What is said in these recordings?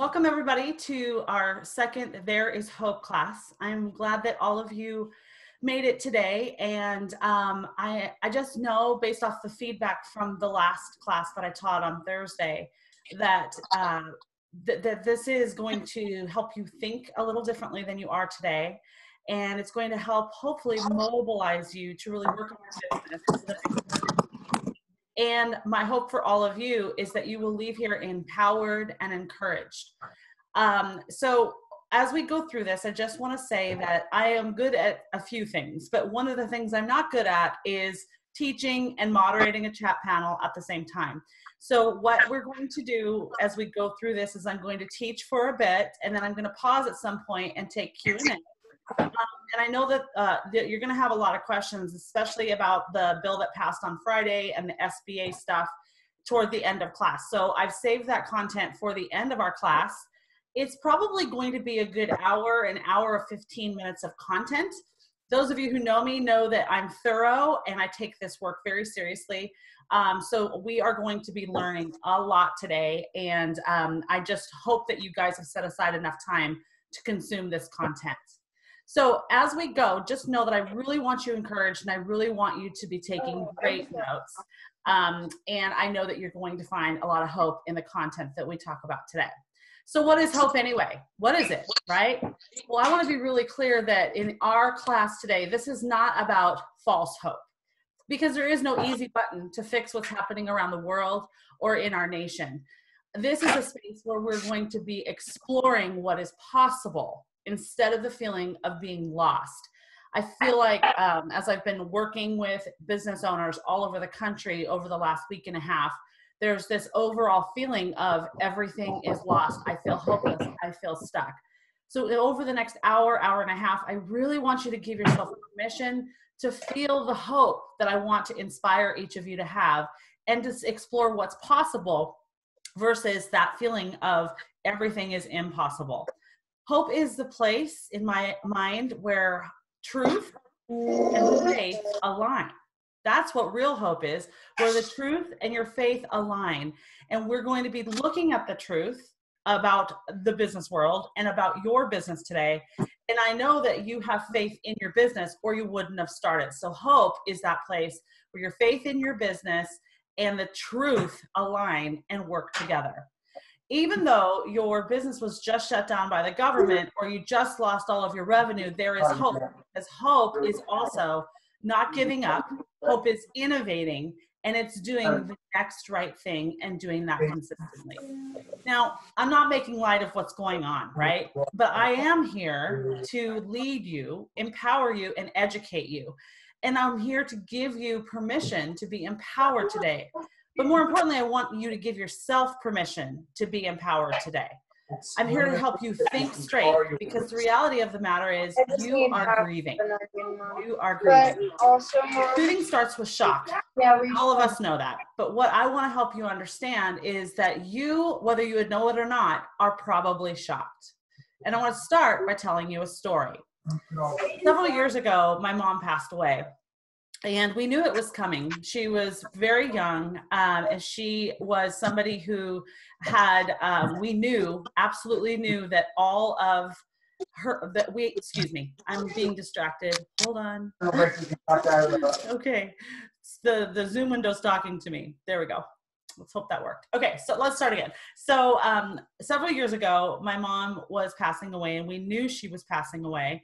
Welcome everybody to our second There is Hope class. I'm glad that all of you made it today, and I just know based off the feedback from the last class that I taught on Thursday that that this is going to help you think a little differently than you are today, and it's going to help hopefully mobilize you to really work on your business. And my hope for all of you is that you will leave here empowered and encouraged. So as we go through this, I just want to say that I am good at a few things, but one of the things I'm not good at is teaching and moderating a chat panel at the same time. So what we're going to do as we go through this is I'm going to teach for a bit, and then I'm going to pause at some point and take Q&A. And I know that, that you're going to have a lot of questions, especially about the bill that passed on Friday and the SBA stuff toward the end of class. So I've saved that content for the end of our class. It's probably going to be a good hour, an hour of 15 minutes of content. Those of you who know me know that I'm thorough and I take this work very seriously. So we are going to be learning a lot today. And I just hope that you guys have set aside enough time to consume this content. So as we go, just know that I really want you encouraged, and I really want you to be taking great notes. And I know that you're going to find a lot of hope in the content that we talk about today. So what is hope anyway? What is it, right? Well, I want to be really clear that in our class today, this is not about false hope, because there is no easy button to fix what's happening around the world or in our nation. This is a space where we're going to be exploring what is possible instead of the feeling of being lost. I feel like as I've been working with business owners all over the country over the last week and a half, there's this overall feeling of everything is lost. I feel hopeless. I feel stuck. So over the next hour, hour and a half, I really want you to give yourself permission to feel the hope that I want to inspire each of you to have, and to explore what's possible versus that feeling of everything is impossible. Hope is the place in my mind where truth and faith align. That's what real hope is, where the truth and your faith align. And we're going to be looking at the truth about the business world and about your business today. And I know that you have faith in your business, or you wouldn't have started. So hope is that place where your faith in your business and the truth align and work together. Even though your business was just shut down by the government, or you just lost all of your revenue, there is hope. Because hope is also not giving up. Hope is innovating, and it's doing the next right thing and doing that consistently. Now, I'm not making light of what's going on, right? But I am here to lead you, empower you, and educate you. And I'm here to give you permission to be empowered today. But more importantly, I want you to give yourself permission to be empowered today. I'm here to help you think straight, because the reality of the matter is you are grieving. You are grieving. Grieving starts with shock. All of us know that. But what I want to help you understand is that you, whether you would know it or not, are probably shocked. And I want to start by telling you a story. Several years ago, my mom passed away. And we knew it was coming. She was very young, and she was somebody who had, we knew, absolutely knew that all of her, excuse me, I'm being distracted. Hold on. Okay, the Zoom window's talking to me. There we go. Let's hope that worked. Okay, so let's start again. So several years ago, my mom was passing away, and we knew she was passing away.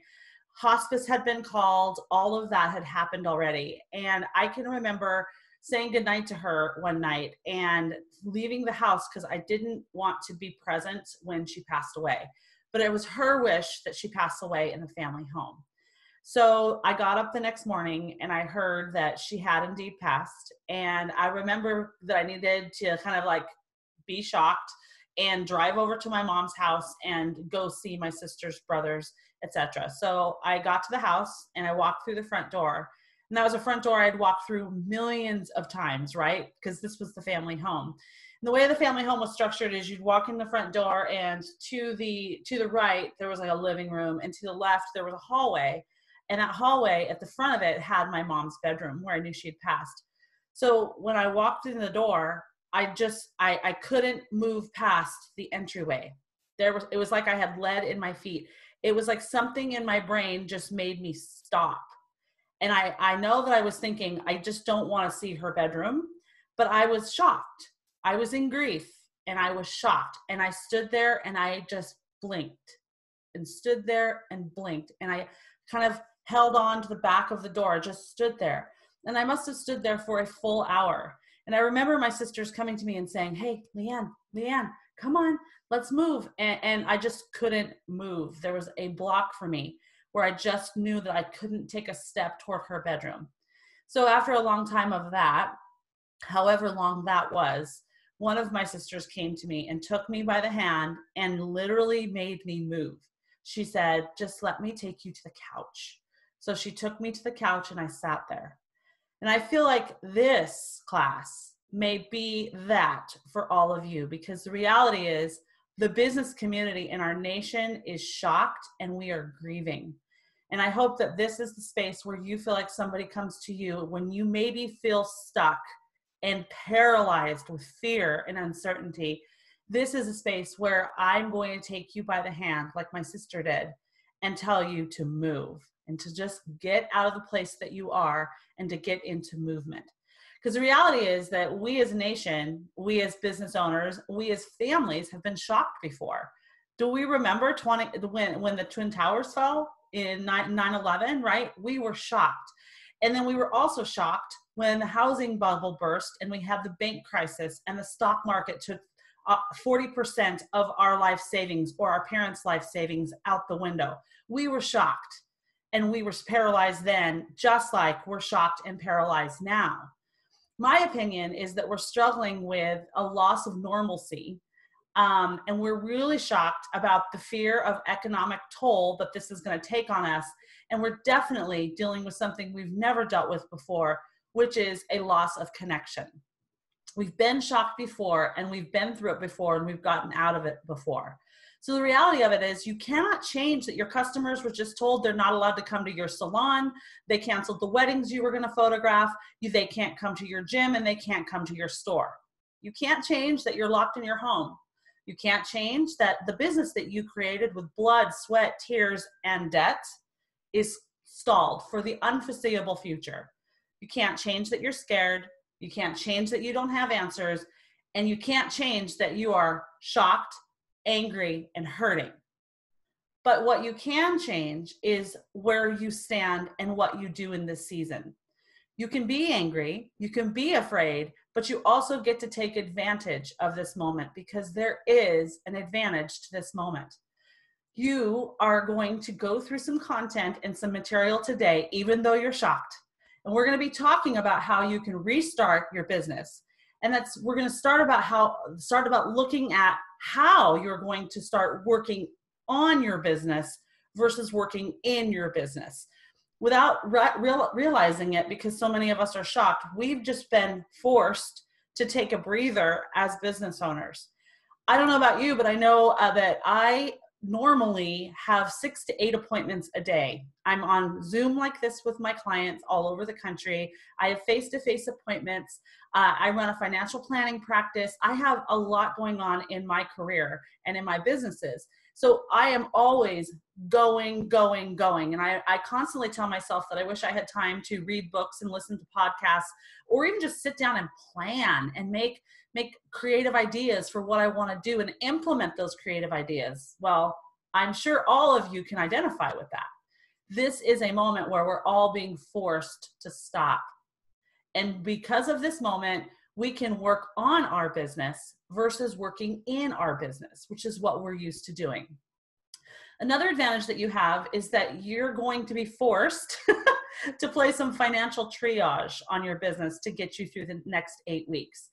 Hospice had been called, all of that had happened already. And I can remember saying goodnight to her one night and leaving the house because I didn't want to be present when she passed away. But it was her wish that she pass away in the family home. So I got up the next morning and I heard that she had indeed passed. And I remember that I needed to kind of like be shocked and drive over to my mom's house and go see my sister's brothers, etc. So I got to the house and I walked through the front door. And that was a front door I'd walked through millions of times, right? Because this was the family home. And the way the family home was structured is you'd walk in the front door, and to the right, there was like a living room, and to the left, there was a hallway. And that hallway at the front of it had my mom's bedroom where I knew she'd passed. So when I walked in the door, I couldn't move past the entryway. it was like I had lead in my feet. It was like something in my brain just made me stop. And I know that I was thinking, I just don't want to see her bedroom, but I was shocked. I was in grief and I was shocked. And I stood there and I just blinked and stood there and blinked. And I kind of held on to the back of the door, just stood there. And I must have stood there for a full hour. And I remember my sisters coming to me and saying, hey, Leanne, come on, let's move. And I just couldn't move. There was a block for me where I just knew that I couldn't take a step toward her bedroom. So after a long time of that, however long that was, one of my sisters came to me and took me by the hand and literally made me move. She said, just let me take you to the couch. So she took me to the couch and I sat there. And I feel like this class may be that for all of you, because the reality is the business community in our nation is shocked and we are grieving. And I hope that this is the space where you feel like somebody comes to you when you maybe feel stuck and paralyzed with fear and uncertainty. This is a space where I'm going to take you by the hand, like my sister did, and tell you to move and to just get out of the place that you are and to get into movement. Because the reality is that we as a nation, we as business owners, we as families have been shocked before. Do we remember when the Twin Towers fell in 9/11, right? We were shocked. And then we were also shocked when the housing bubble burst and we had the bank crisis and the stock market took 40% of our life savings or our parents' life savings out the window. We were shocked and we were paralyzed then, just like we're shocked and paralyzed now. My opinion is that we're struggling with a loss of normalcy. And we're really shocked about the fear of economic toll that this is going to take on us. And we're definitely dealing with something we've never dealt with before, which is a loss of connection. We've been shocked before and we've been through it before and we've gotten out of it before. So the reality of it is you cannot change that your customers were just told they're not allowed to come to your salon. They canceled the weddings you were going to photograph. They can't come to your gym and they can't come to your store. You can't change that you're locked in your home. You can't change that the business that you created with blood, sweat, tears, and debt is stalled for the unforeseeable future. You can't change that you're scared. You can't change that you don't have answers. And you can't change that you are shocked, angry, and hurting. But what you can change is where you stand and what you do in this season. You can be angry, you can be afraid, but you also get to take advantage of this moment because there is an advantage to this moment. You are going to go through some content and some material today, even though you're shocked. And we're going to be talking about how you can restart your business. And we're going to start about looking at how you're going to start working on your business versus working in your business. Without realizing it, because so many of us are shocked, we've just been forced to take a breather as business owners. I don't know about you, but I know that I normally have 6 to 8 appointments a day. I'm on Zoom like this with my clients all over the country. I have face-to-face appointments. I run a financial planning practice. I have a lot going on in my career and in my businesses. So I am always going. And I constantly tell myself that I wish I had time to read books and listen to podcasts or even just sit down and plan and make creative ideas for what I want to do and implement those creative ideas. Well, I'm sure all of you can identify with that. This is a moment where we're all being forced to stop. And because of this moment, we can work on our business versus working in our business, which is what we're used to doing. Another advantage that you have is that you're going to be forced to play some financial triage on your business to get you through the next 8 weeks.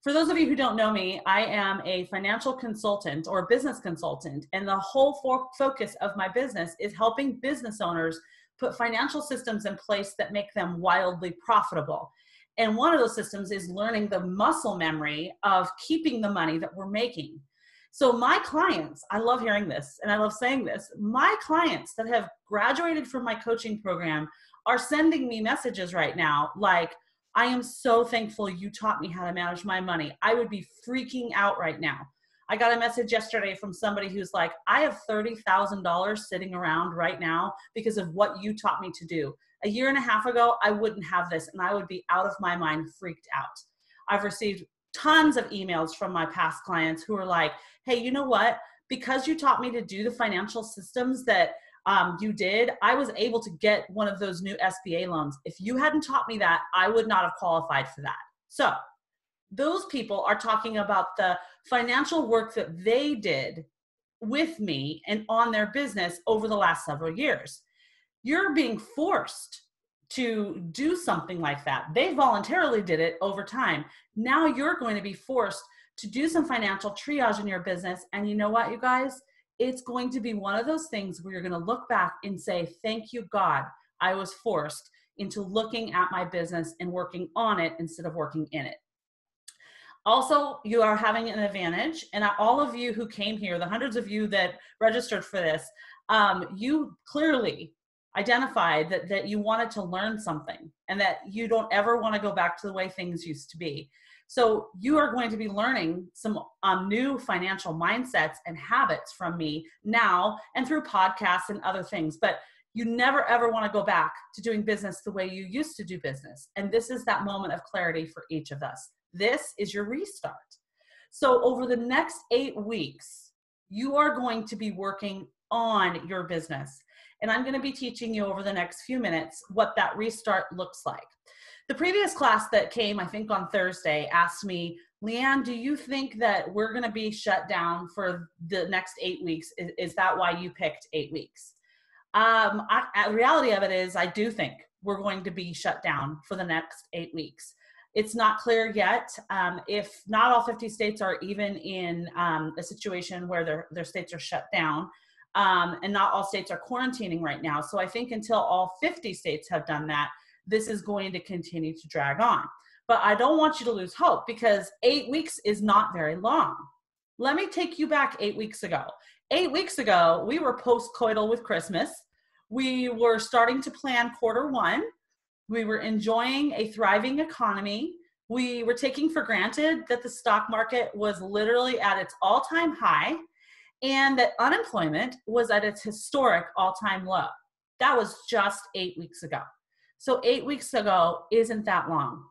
For those of you who don't know me, I am a financial consultant or business consultant, and the whole focus of my business is helping business owners put financial systems in place that make them wildly profitable. And one of those systems is learning the muscle memory of keeping the money that we're making. So my clients, I love hearing this and I love saying this, my clients that have graduated from my coaching program are sending me messages right now like, I am so thankful you taught me how to manage my money. I would be freaking out right now. I got a message yesterday from somebody who's like, I have $30,000 sitting around right now because of what you taught me to do. A year and a half ago, I wouldn't have this and I would be out of my mind, freaked out. I've received tons of emails from my past clients who are like, hey, you know what? Because you taught me to do the financial systems that you did, I was able to get one of those new SBA loans. If you hadn't taught me that, I would not have qualified for that. So those people are talking about the financial work that they did with me and on their business over the last several years. You're being forced to do something like that. They voluntarily did it over time. Now you're going to be forced to do some financial triage in your business. And you know what, you guys? It's going to be one of those things where you're going to look back and say, thank you, God, I was forced into looking at my business and working on it instead of working in it. Also, you are having an advantage. And all of you who came here, the hundreds of you that registered for this, you clearly identified that you wanted to learn something and that you don't ever want to go back to the way things used to be. So you are going to be learning some new financial mindsets and habits from me now and through podcasts and other things. But you never, ever want to go back to doing business the way you used to do business. And this is that moment of clarity for each of us. This is your restart. So over the next 8 weeks, you are going to be working on your business. And I'm going to be teaching you over the next few minutes what that restart looks like. The previous class that came, I think on Thursday, asked me, Leanne, do you think that we're going to be shut down for the next 8 weeks? Is that why you picked 8 weeks? The reality of it is I do think we're going to be shut down for the next 8 weeks. It's not clear yet if not all 50 states are even in a situation where their states are shut down. And not all states are quarantining right now. So I think until all 50 states have done that, this is going to continue to drag on. But I don't want you to lose hope because 8 weeks is not very long. Let me take you back 8 weeks ago. 8 weeks ago, we were post-coital with Christmas. We were starting to plan Q1. We were enjoying a thriving economy. We were taking for granted that the stock market was literally at its all-time high and that unemployment was at its historic all-time low. That was just 8 weeks ago. So 8 weeks ago isn't that long.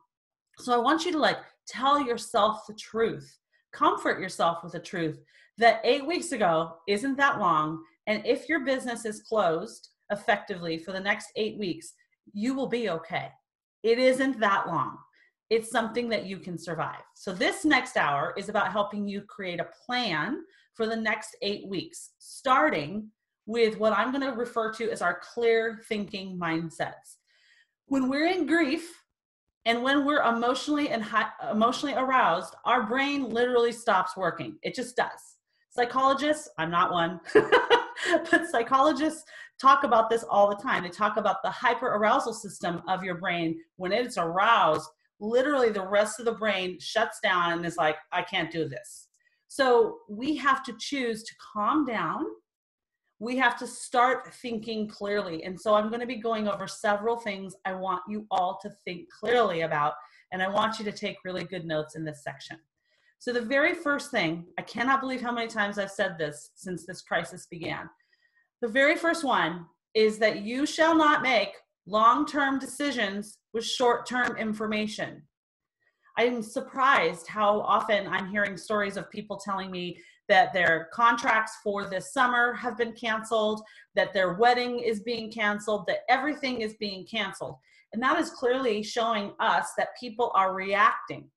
So I want you to tell yourself the truth, comfort yourself with the truth that 8 weeks ago isn't that long. And if your business is closed effectively for the next 8 weeks, you will be okay. It isn't that long. It's something that you can survive. So this next hour is about helping you create a plan for the next 8 weeks, starting with what I'm going to refer to as our clear thinking mindsets. When we're in grief and when we're emotionally aroused, our brain literally stops working. It just does. Psychologists, I'm not one, but psychologists talk about this all the time. They talk about the hyperarousal system of your brain. When it's aroused, literally the rest of the brain shuts down and is like, I can't do this. So we have to choose to calm down. We have to start thinking clearly. And so I'm going to be going over several things I want you all to think clearly about. And I want you to take really good notes in this section. So the very first thing, I cannot believe how many times I've said this since this crisis began. The very first one is that you shall not make long-term decisions with short-term information. I'm surprised how often I'm hearing stories of people telling me that their contracts for this summer have been canceled, that their wedding is being canceled, that everything is being canceled. And that is clearly showing us that people are reacting.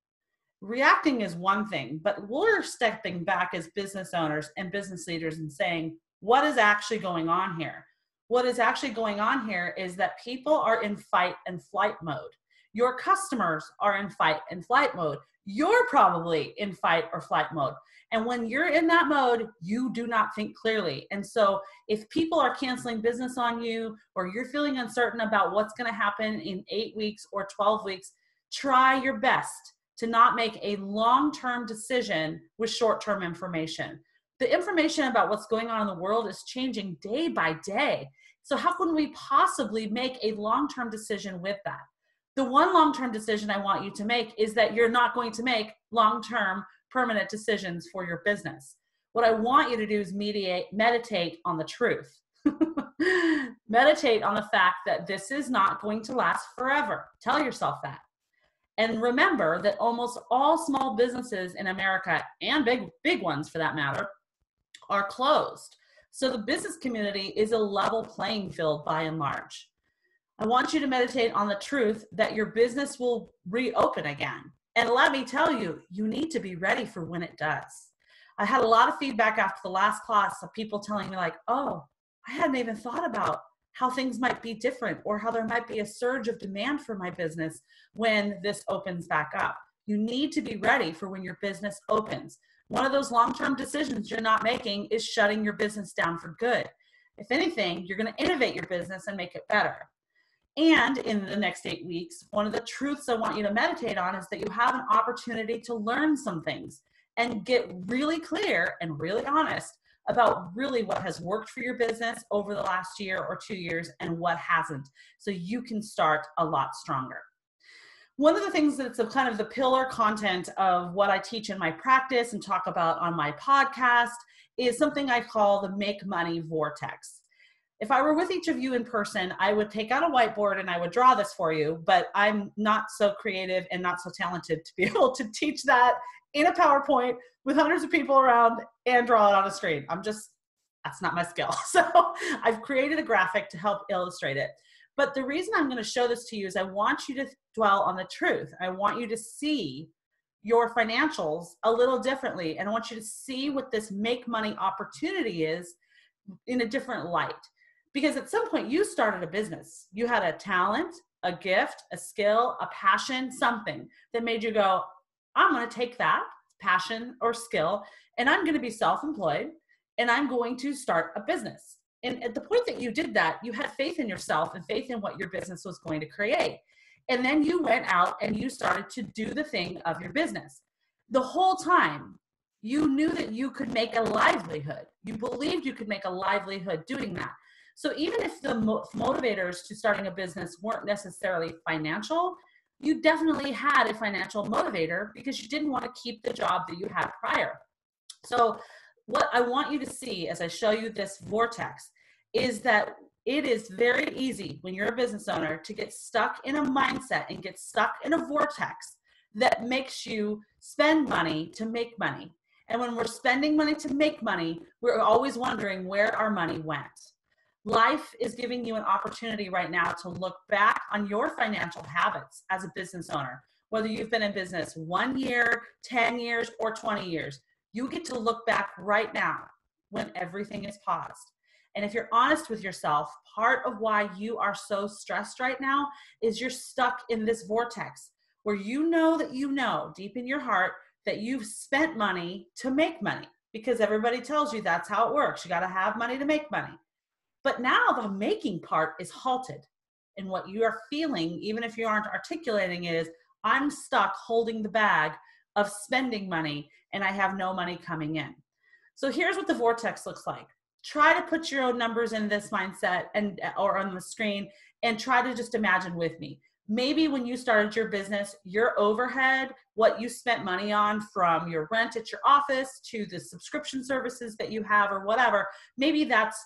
Reacting is one thing, but we're stepping back as business owners and business leaders and saying, what is actually going on here? What is actually going on here is that people are in fight and flight mode. Your customers are in fight and flight mode. You're probably in fight or flight mode. And when you're in that mode, you do not think clearly. And so if people are canceling business on you, or you're feeling uncertain about what's going to happen in 8 weeks or 12 weeks, try your best to not make a long-term decision with short-term information. The information about what's going on in the world is changing day by day. So how can we possibly make a long-term decision with that? The one long-term decision I want you to make is that you're not going to make long-term permanent decisions for your business. What I want you to do is meditate on the truth. Meditate on the fact that this is not going to last forever. Tell yourself that. And remember that almost all small businesses in America, and big ones for that matter, are closed. So the business community is a level playing field by and large. I want you to meditate on the truth that your business will reopen again. And let me tell you, you need to be ready for when it does. I had a lot of feedback after the last class of people telling me like, oh, I hadn't even thought about how things might be different or how there might be a surge of demand for my business when this opens back up. You need to be ready for when your business opens. One of those long-term decisions you're not making is shutting your business down for good. If anything, you're going to innovate your business and make it better. And in the next 8 weeks, one of the truths I want you to meditate on is that you have an opportunity to learn some things and get really clear and really honest about really what has worked for your business over the last year or 2 years and what hasn't, so you can start a lot stronger. One of the things that's kind of the pillar content of what I teach in my practice and talk about on my podcast is something I call the Make Money Vortex. If I were with each of you in person, I would take out a whiteboard and I would draw this for you, but I'm not so creative and not so talented to be able to teach that in a PowerPoint with hundreds of people around and draw it on a screen. That's not my skill. So I've created a graphic to help illustrate it. But the reason I'm going to show this to you is I want you to dwell on the truth. I want you to see your financials a little differently. And I want you to see what this make money opportunity is in a different light. Because at some point you started a business. You had a talent, a gift, a skill, a passion, something that made you go, I'm going to take that passion or skill and I'm going to be self-employed and I'm going to start a business. And at the point that you did that, you had faith in yourself and faith in what your business was going to create. And then you went out and you started to do the thing of your business. The whole time, you knew that you could make a livelihood. You believed you could make a livelihood doing that. So even if the motivators to starting a business weren't necessarily financial, you definitely had a financial motivator because you didn't want to keep the job that you had prior. So what I want you to see as I show you this vortex is that it is very easy when you're a business owner to get stuck in a mindset and get stuck in a vortex that makes you spend money to make money. And when we're spending money to make money, we're always wondering where our money went. Life is giving you an opportunity right now to look back on your financial habits as a business owner. Whether you've been in business 1 year, 10 years, or 20 years, you get to look back right now when everything is paused. And if you're honest with yourself, part of why you are so stressed right now is you're stuck in this vortex where you know deep in your heart that you've spent money to make money because everybody tells you that's how it works. You got to have money to make money. But now the making part is halted. And what you are feeling, even if you aren't articulating it, is I'm stuck holding the bag of spending money and I have no money coming in. So here's what the vortex looks like. Try to put your own numbers in this mindset or on the screen and try to just imagine with me. Maybe when you started your business, your overhead, what you spent money on from your rent at your office to the subscription services that you have or whatever, maybe that's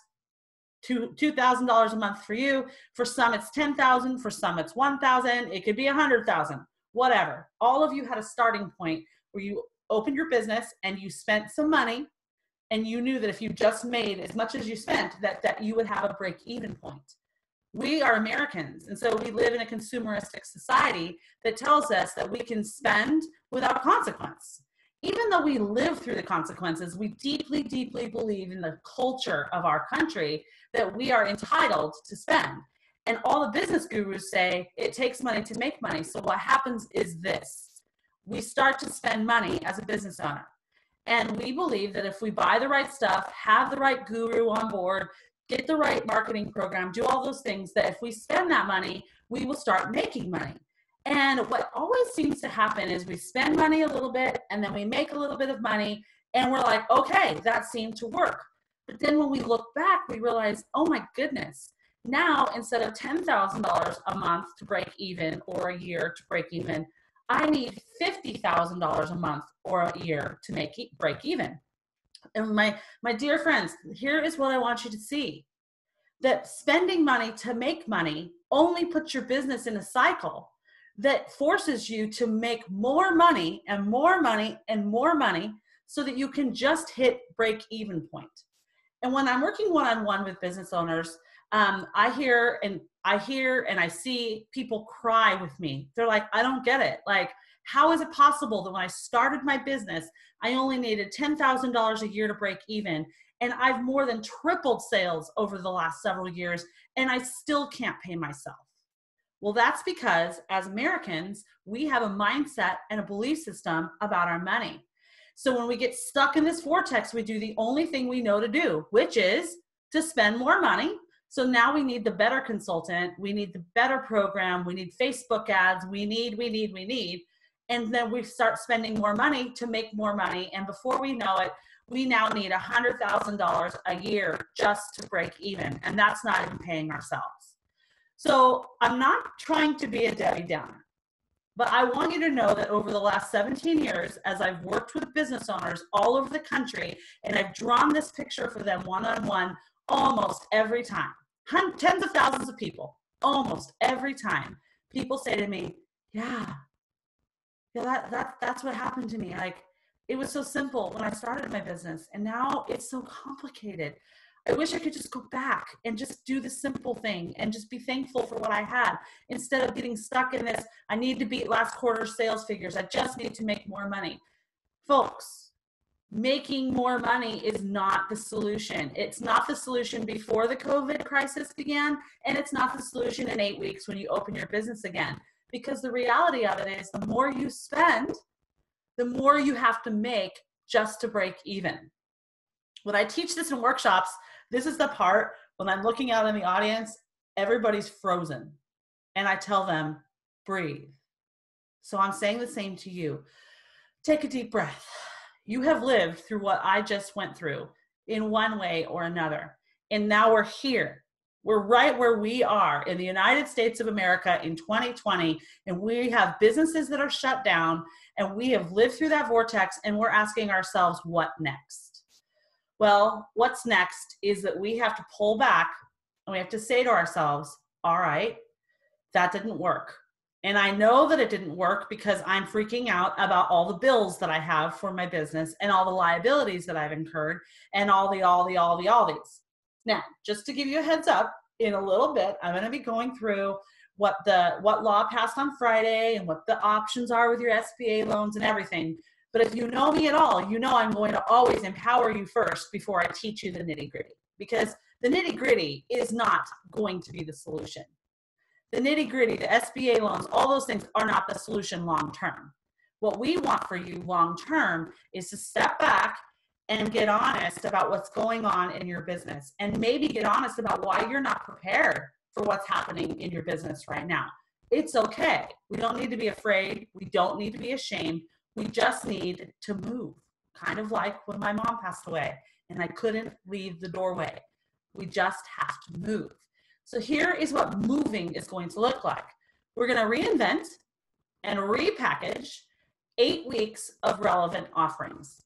$2,000 a month for you. For some, it's $10,000. For some, it's $1,000. It could be $100,000, whatever. All of you had a starting point where you opened your business and you spent some money and you knew that if you just made as much as you spent, that you would have a break-even point. We are Americans, and so we live in a consumeristic society that tells us that we can spend without consequence. Even though we live through the consequences, we deeply, deeply believe in the culture of our country that we are entitled to spend. And all the business gurus say it takes money to make money. So what happens is this. We start to spend money as a business owner. And we believe that if we buy the right stuff, have the right guru on board, get the right marketing program, do all those things, that if we spend that money, we will start making money. And what always seems to happen is we spend money a little bit and then we make a little bit of money and we're like, okay, that seemed to work. But then when we look back, we realize, oh my goodness, now instead of $10,000 a month to break even or a year to break even, I need $50,000 a month or a year to break even. And my dear friends, here is what I want you to see. That spending money to make money only puts your business in a cycle that forces you to make more money and more money and more money so that you can just hit break even point. And when I'm working one-on-one with business owners, I hear and I see people cry with me. They're like, I don't get it. Like, how is it possible that when I started my business, I only needed $10,000 a year to break even? And I've more than tripled sales over the last several years, and I still can't pay myself. Well, that's because as Americans, we have a mindset and a belief system about our money. So when we get stuck in this vortex, we do the only thing we know to do, which is to spend more money. So now we need the better consultant, we need the better program, we need Facebook ads, we need. And then we start spending more money to make more money. And before we know it, we now need $100,000 a year just to break even. And that's not even paying ourselves. So I'm not trying to be a Debbie Downer, but I want you to know that over the last 17 years, as I've worked with business owners all over the country, and I've drawn this picture for them one-on-one almost every time, tens of thousands of people, almost every time, people say to me, that's what happened to me. Like, it was so simple when I started my business, and now it's so complicated. I wish I could just go back and just do the simple thing and just be thankful for what I had instead of getting stuck in this, I need to beat last quarter's sales figures. I just need to make more money. Folks, making more money is not the solution. It's not the solution before the COVID crisis began, and it's not the solution in 8 weeks when you open your business again. Because the reality of it is the more you spend, the more you have to make just to break even. When I teach this in workshops, this is the part when I'm looking out in the audience, everybody's frozen. And I tell them, breathe. So I'm saying the same to you. Take a deep breath. You have lived through what I just went through in one way or another. And now we're here. We're right where we are in the United States of America in 2020, and we have businesses that are shut down, and we have lived through that vortex, and we're asking ourselves, what next? Well, what's next is that we have to pull back, and we have to say to ourselves, all right, that didn't work. And I know that it didn't work because I'm freaking out about all the bills that I have for my business and all the liabilities that I've incurred and all these. Now, just to give you a heads up, in a little bit, I'm going to be going through what law passed on Friday and what the options are with your SBA loans and everything. But if you know me at all, you know I'm going to always empower you first before I teach you the nitty-gritty, because the nitty-gritty is not going to be the solution. The nitty-gritty, the SBA loans, all those things are not the solution long-term. What we want for you long-term is to step back and get honest about what's going on in your business, and maybe get honest about why you're not prepared for what's happening in your business right now. It's okay. We don't need to be afraid. We don't need to be ashamed. We just need to move, kind of like when my mom passed away and I couldn't leave the doorway. We just have to move. So here is what moving is going to look like. We're going to reinvent and repackage 8 weeks of relevant offerings.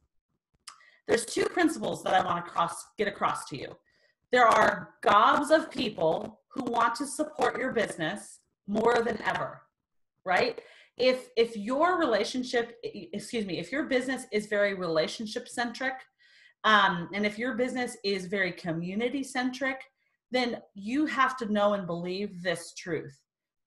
There's two principles that I want to get across to you. There are gobs of people who want to support your business more than ever, right? If your business is very relationship centric, and if your business is very community centric, then you have to know and believe this truth.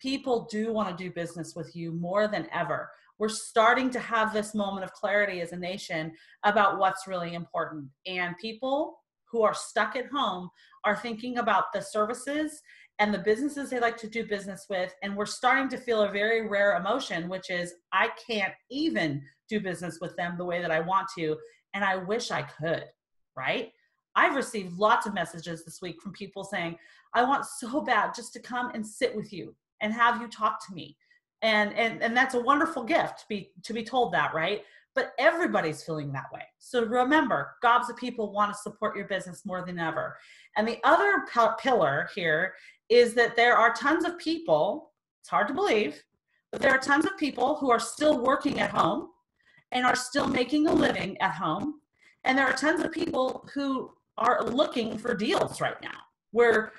People do want to do business with you more than ever. We're starting to have this moment of clarity as a nation about what's really important. And people who are stuck at home are thinking about the services and the businesses they like to do business with. And we're starting to feel a very rare emotion, which is, I can't even do business with them the way that I want to. And I wish I could, right? I've received lots of messages this week from people saying, I want so bad just to come and sit with you and have you talk to me. And that's a wonderful gift to be told that, right? But everybody's feeling that way. So remember, gobs of people want to support your business more than ever. And the other pillar here is that there are tons of people, it's hard to believe, there are tons of people who are still working at home and are still making a living at home. And there are tons of people who are looking for deals right now where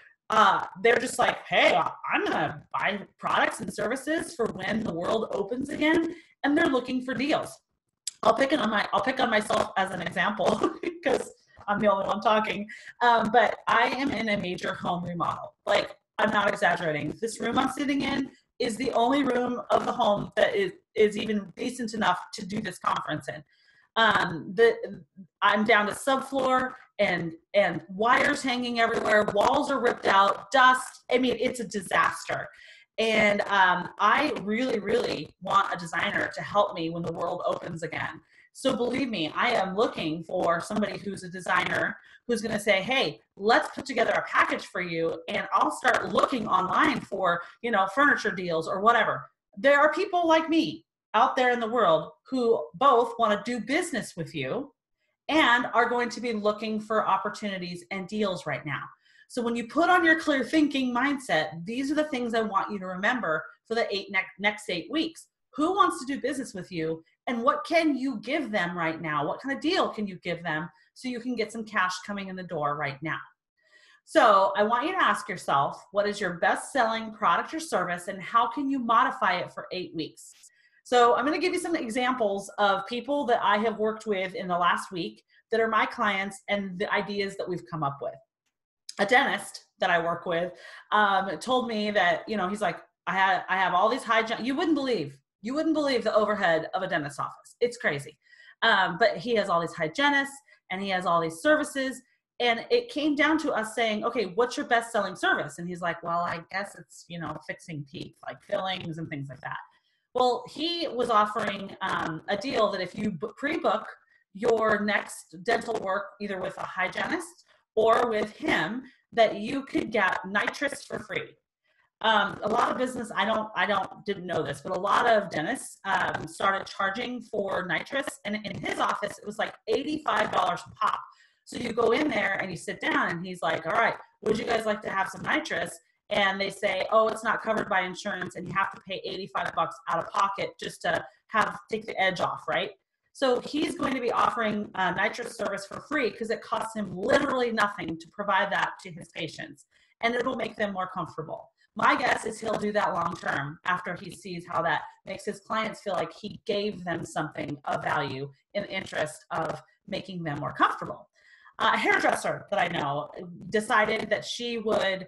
they're just like, hey, I'm going to buy products and services for when the world opens again. And they're looking for deals. I'll pick on myself as an example because I'm the only one talking. But I am in a major home remodel. Like, I'm not exaggerating. This room I'm sitting in is the only room of the home that is even decent enough to do this conference in. I'm down to subfloor and wires hanging everywhere. Walls are ripped out, dust. I mean, it's a disaster. And I really, really want a designer to help me when the world opens again. So believe me, I am looking for somebody who's a designer who's going to say, hey, let's put together a package for you. And I'll start looking online for, furniture deals or whatever. There are people like me out there in the world who both want to do business with you and are going to be looking for opportunities and deals right now. So when you put on your clear thinking mindset, these are the things I want you to remember for the next 8 weeks. Who wants to do business with you, and what can you give them right now? What kind of deal can you give them so you can get some cash coming in the door right now? So I want you to ask yourself, what is your best-selling product or service, and how can you modify it for 8 weeks? So I'm going to give you some examples of people that I have worked with in the last week that are my clients and the ideas that we've come up with. A dentist that I work with told me that, he's like, I have all these you wouldn't believe the overhead of a dentist's office. It's crazy. But he has all these hygienists and he has all these services. And it came down to us saying, okay, what's your best selling service? And he's like, well, I guess it's, fixing teeth, like fillings and things like that. Well, he was offering a deal that if you pre-book your next dental work, either with a hygienist or with him, that you could get nitrous for free. A lot of business, didn't know this, but a lot of dentists started charging for nitrous, and in his office, it was like $85 a pop. So you go in there and you sit down and he's like, all right, would you guys like to have some nitrous? And they say, oh, it's not covered by insurance and you have to pay $85 out of pocket just to take the edge off, right? So he's going to be offering nitrous service for free because it costs him literally nothing to provide that to his patients, and it'll make them more comfortable. My guess is he'll do that long term after he sees how that makes his clients feel like he gave them something of value in the interest of making them more comfortable. A hairdresser that I know decided that she would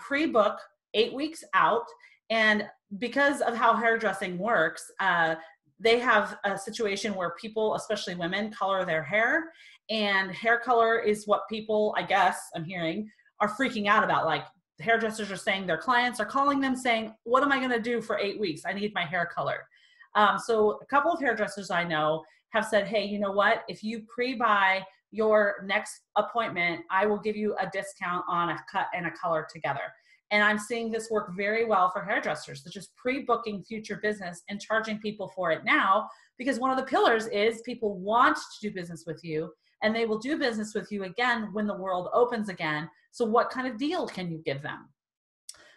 pre-book 8 weeks out, and because of how hairdressing works, they have a situation where people, especially women, color their hair, and hair color is what people, I guess, I'm hearing, are freaking out about. Like, the hairdressers are saying their clients are calling them saying, what am I going to do for 8 weeks? I need my hair colored. So a couple of hairdressers I know have said, hey, you know what? If you pre-buy your next appointment, I will give you a discount on a cut and a color together. And I'm seeing this work very well for hairdressers. They're just pre-booking future business and charging people for it now, because one of the pillars is people want to do business with you, and they will do business with you again when the world opens again. So what kind of deal can you give them?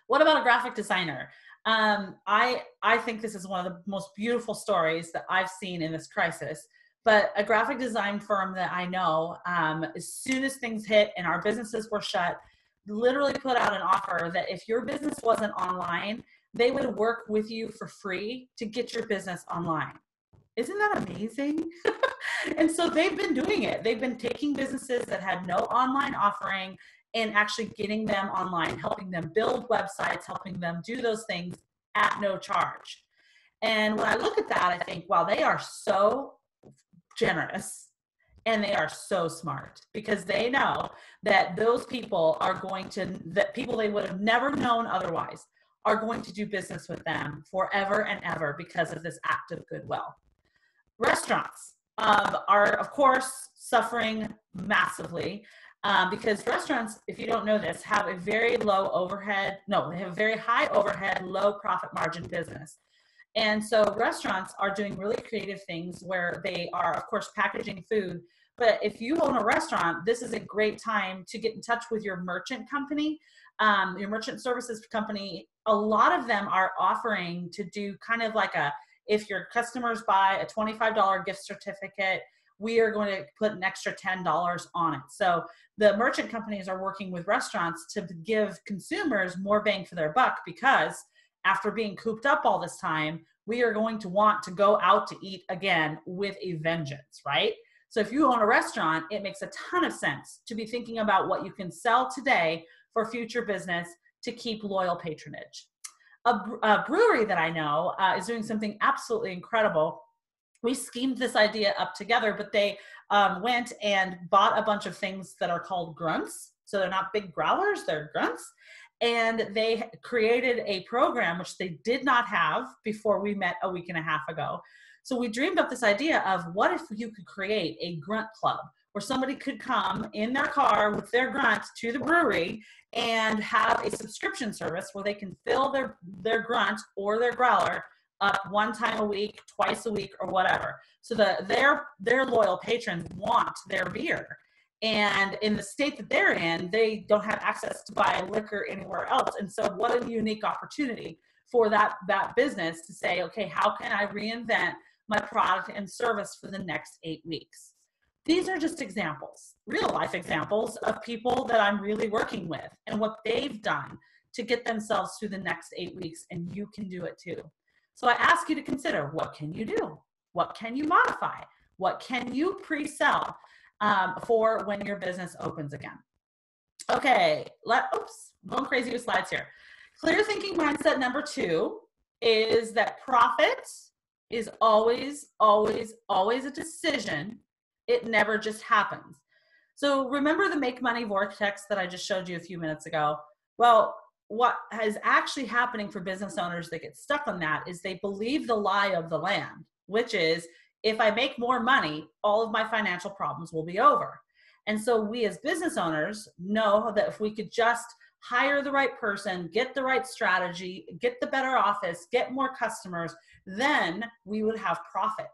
What about a graphic designer? I think this is one of the most beautiful stories that I've seen in this crisis. But a graphic design firm that I know, as soon as things hit and our businesses were shut, literally put out an offer that if your business wasn't online, they would work with you for free to get your business online. Isn't that amazing? And so they've been doing it. They've been taking businesses that had no online offering and actually getting them online, helping them build websites, helping them do those things at no charge. And when I look at that, I think, wow, they are so generous. And they are so smart, because they know that those people are going to, that people they would have never known otherwise are going to do business with them forever and ever because of this act of goodwill. Restaurants are, of course, suffering massively because restaurants, if you don't know this, have a very low overhead, no, they have a very high overhead, low profit margin business. And so restaurants are doing really creative things where they are, of course, packaging food, But if you own a restaurant, this is a great time to get in touch with your merchant company, your merchant services company. A lot of them are offering to do kind of like if your customers buy a $25 gift certificate, we are going to put an extra $10 on it. So the merchant companies are working with restaurants to give consumers more bang for their buck, because after being cooped up all this time, we are going to want to go out to eat again with a vengeance, right? So if you own a restaurant, it makes a ton of sense to be thinking about what you can sell today for future business to keep loyal patronage. A brewery that I know is doing something absolutely incredible. We schemed this idea up together, but they went and bought a bunch of things that are called grunts. So they're not big growlers, they're grunts. And they created a program which they did not have before we met a week and a half ago. So we dreamed up this idea of, what if you could create a grunt club where somebody could come in their car with their grunt to the brewery and have a subscription service where they can fill their grunt or their growler up one time a week, twice a week, or whatever. So their loyal patrons want their beer. And in the state that they're in, they don't have access to buy liquor anywhere else. And so what a unique opportunity for that business to say, okay, how can I reinvent my product and service for the next 8 weeks? These are just examples, real life examples of people that I'm really working with and what they've done to get themselves through the next 8 weeks, and you can do it too. So I ask you to consider, what can you do? What can you modify? What can you pre-sell for when your business opens again? Okay, oops, I'm going crazy with slides here. Clear thinking mindset number 2 is that profit is always, always, always a decision. It never just happens. So remember the make money vortex that I just showed you a few minutes ago? Well, what is actually happening for business owners that get stuck on that is they believe the lie of the land, which is, if I make more money, all of my financial problems will be over. And so we as business owners know that if we could just hire the right person, get the right strategy, get the better office, get more customers, then we would have profit.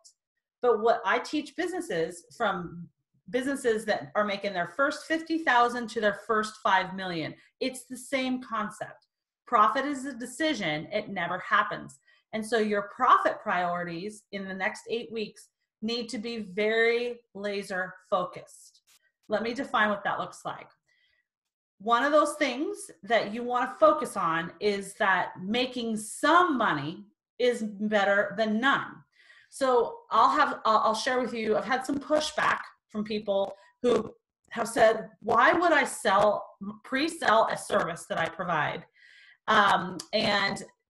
But what I teach businesses, from businesses that are making their first 50,000 to their first 5 million, it's the same concept. Profit is a decision. It never happens. And so your profit priorities in the next 8 weeks need to be very laser focused. Let me define what that looks like. One of those things that you want to focus on is that making some money is better than none. So I'll share with you, I've had some pushback from people who have said, why would I pre-sell a service that I provide and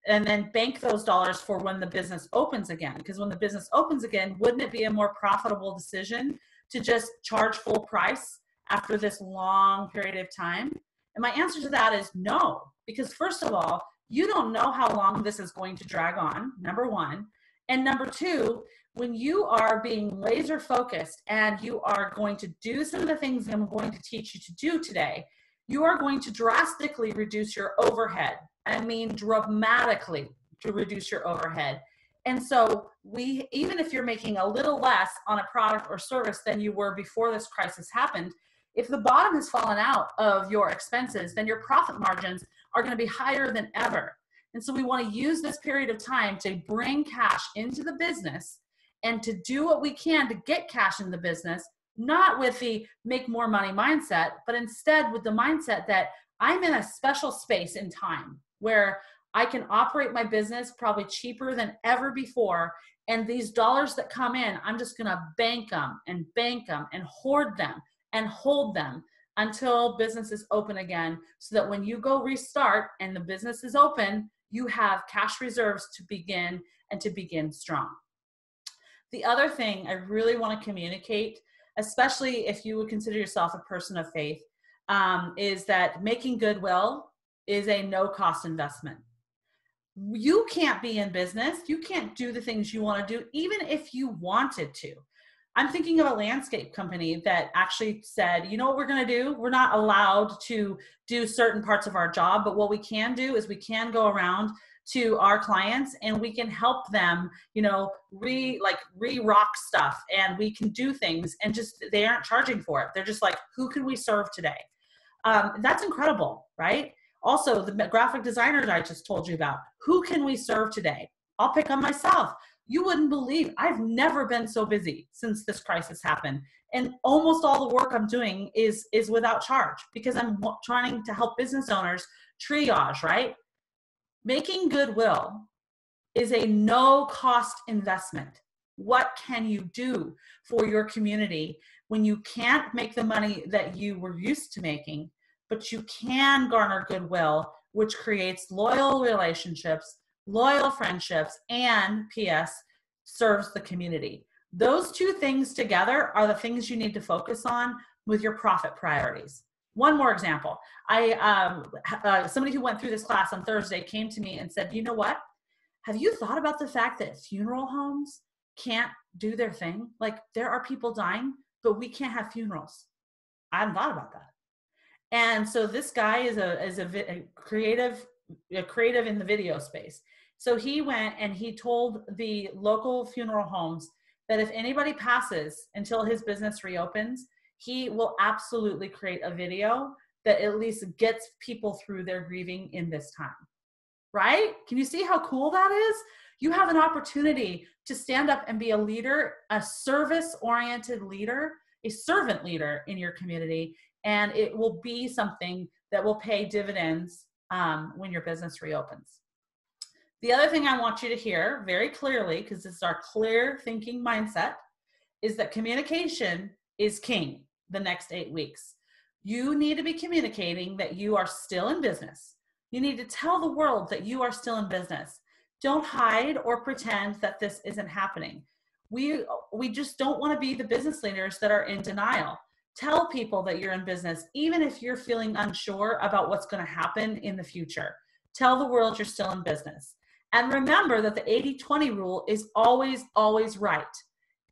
then bank those dollars for when the business opens again? Because when the business opens again, wouldn't it be a more profitable decision to just charge full price after this long period of time? And my answer to that is no, because first of all, you don't know how long this is going to drag on, number one. And number two, when you are being laser focused and you are going to do some of the things I'm going to teach you to do today, you are going to drastically reduce your overhead. I mean, dramatically to reduce your overhead. And so even if you're making a little less on a product or service than you were before this crisis happened, if the bottom has fallen out of your expenses, then your profit margins are going to be higher than ever. And so we want to use this period of time to bring cash into the business and to do what we can to get cash in the business, not with the make more money mindset, but instead with the mindset that I'm in a special space in time where I can operate my business probably cheaper than ever before. And these dollars that come in, I'm just going to bank them and hoard them and hold them until businesses open again, so that when you go restart and the business is open, you have cash reserves to begin strong. The other thing I really want to communicate, especially if you would consider yourself a person of faith, is that making goodwill is a no-cost investment. You can't be in business. You can't do the things you want to do, even if you wanted to. I'm thinking of a landscape company that actually said, you know what we're going to do? We're not allowed to do certain parts of our job, but what we can do is we can go around to our clients, and we can help them, you know, re-rock stuff, and we can do things, and just, they aren't charging for it. They're just like, who can we serve today? That's incredible, right? Also, the graphic designers I just told you about, who can we serve today? I'll pick on myself. You wouldn't believe, I've never been so busy since this crisis happened. And almost all the work I'm doing is without charge, because I'm trying to help business owners triage, right? Making goodwill is a no cost investment. What can you do for your community when you can't make the money that you were used to making, but you can garner goodwill, which creates loyal relationships, loyal friendships, and PS, serves the community. Those two things together are the things you need to focus on with your profit priorities. One more example. Somebody who went through this class on Thursday came to me and said, you know what? Have you thought about the fact that funeral homes can't do their thing? Like, there are people dying, but we can't have funerals. I hadn't thought about that. And so this guy is a creative in the video space. So he went and he told the local funeral homes that if anybody passes until his business reopens, he will absolutely create a video that at least gets people through their grieving in this time. Right? Can you see how cool that is? You have an opportunity to stand up and be a leader, a service-oriented leader, a servant leader in your community, and it will be something that will pay dividends when your business reopens. The other thing I want you to hear very clearly, because this is our clear thinking mindset, is that communication is king the next 8 weeks. You need to be communicating that you are still in business. You need to tell the world that you are still in business. Don't hide or pretend that this isn't happening. We just don't want to be the business leaders that are in denial. Tell people that you're in business, even if you're feeling unsure about what's going to happen in the future. Tell the world you're still in business. And remember that the 80-20 rule is always, always right.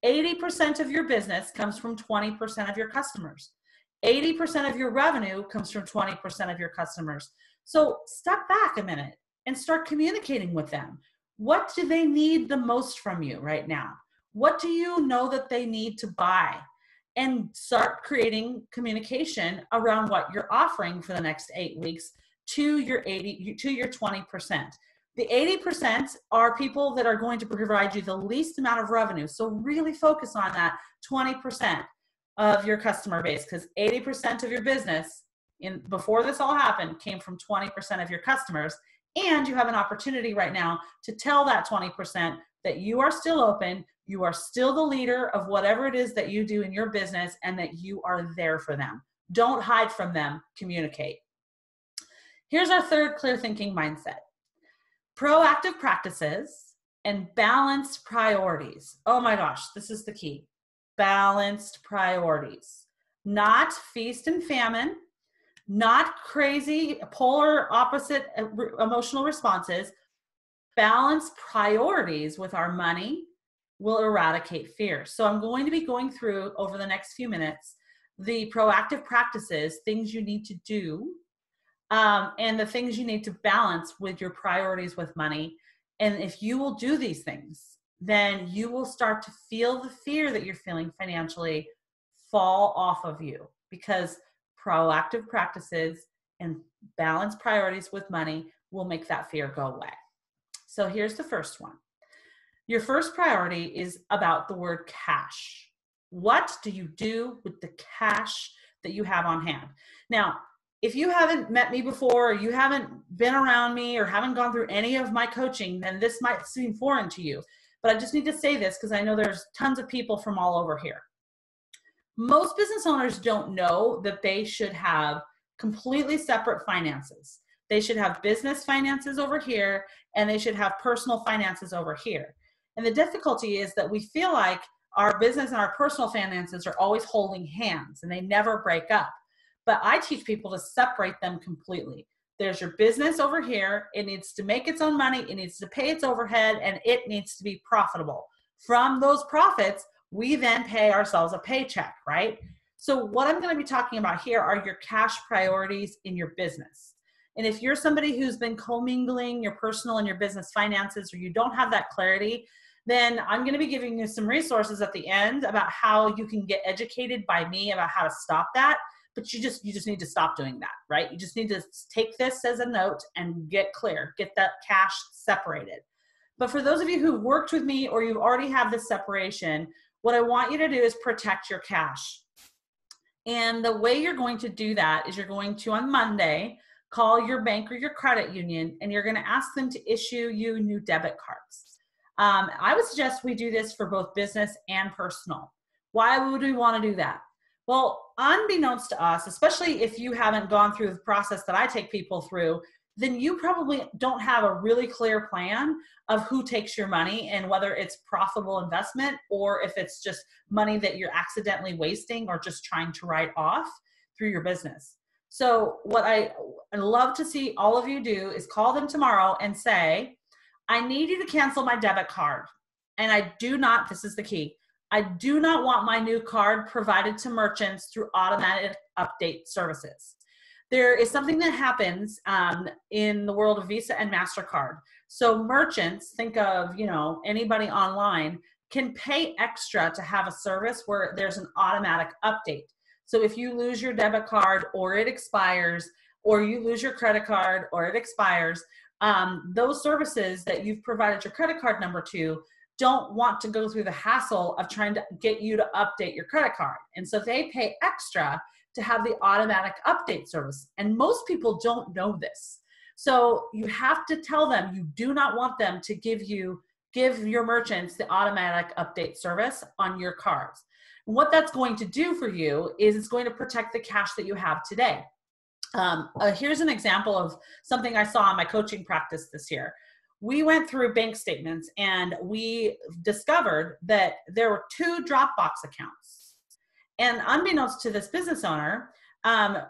80% of your business comes from 20% of your customers. 80% of your revenue comes from 20% of your customers. So step back a minute and start communicating with them. What do they need the most from you right now? What do you know that they need to buy? And start creating communication around what you're offering for the next 8 weeks to your 20%. The 80% are people that are going to provide you the least amount of revenue. So really focus on that 20% of your customer base, because 80% of your business before this all happened came from 20% of your customers. And you have an opportunity right now to tell that 20% that you are still open, you are still the leader of whatever it is that you do in your business, and that you are there for them. Don't hide from them, communicate. Here's our third clear thinking mindset. Proactive practices and balanced priorities. Oh my gosh, this is the key. Balanced priorities. Not feast and famine, not crazy polar opposite emotional responses. Balanced priorities with our money will eradicate fear. So I'm going to be going through over the next few minutes the proactive practices, things you need to do, and the things you need to balance with your priorities with money. And if you will do these things, then you will start to feel the fear that you're feeling financially fall off of you, because proactive practices and balanced priorities with money will make that fear go away. So here's the first one. Your first priority is about the word cash. What do you do with the cash that you have on hand? Now, if you haven't met me before, or you haven't been around me, or haven't gone through any of my coaching, then this might seem foreign to you. But I just need to say this because I know there's tons of people from all over here. Most business owners don't know that they should have completely separate finances. They should have business finances over here, and they should have personal finances over here. And the difficulty is that we feel like our business and our personal finances are always holding hands, and they never break up. But I teach people to separate them completely. There's your business over here. It needs to make its own money. It needs to pay its overhead, and it needs to be profitable. From those profits, we then pay ourselves a paycheck, right? So what I'm going to be talking about here are your cash priorities in your business. And if you're somebody who's been commingling your personal and your business finances, or you don't have that clarity, then I'm going to be giving you some resources at the end about how you can get educated by me about how to stop that. But you just need to stop doing that, right? You just need to take this as a note and get clear, get that cash separated. But for those of you who've worked with me or you already have this separation, what I want you to do is protect your cash. And the way you're going to do that is you're going to, on Monday, call your bank or your credit union, and you're going to ask them to issue you new debit cards. I would suggest we do this for both business and personal. Why would we want to do that? Well, unbeknownst to us, especially if you haven't gone through the process that I take people through, then you probably don't have a really clear plan of who takes your money and whether it's profitable investment or if it's just money that you're accidentally wasting or just trying to write off through your business. So what I'd love to see all of you do is call them tomorrow and say, I need you to cancel my debit card. And I do not, this is the key, I do not want my new card provided to merchants through automatic update services. There is something that happens in the world of Visa and MasterCard. So merchants, think of, anybody online, can pay extra to have a service where there's an automatic update. So if you lose your debit card or it expires, or you lose your credit card or it expires, those services that you've provided your credit card number to don't want to go through the hassle of trying to get you to update your credit card. And so they pay extra to have the automatic update service. And most people don't know this. So you have to tell them you do not want them to give your merchants the automatic update service on your cards. And what that's going to do for you is it's going to protect the cash that you have today. Here's an example of something I saw in my coaching practice this year. We went through bank statements and we discovered that there were 2 Dropbox accounts. And unbeknownst to this business owner,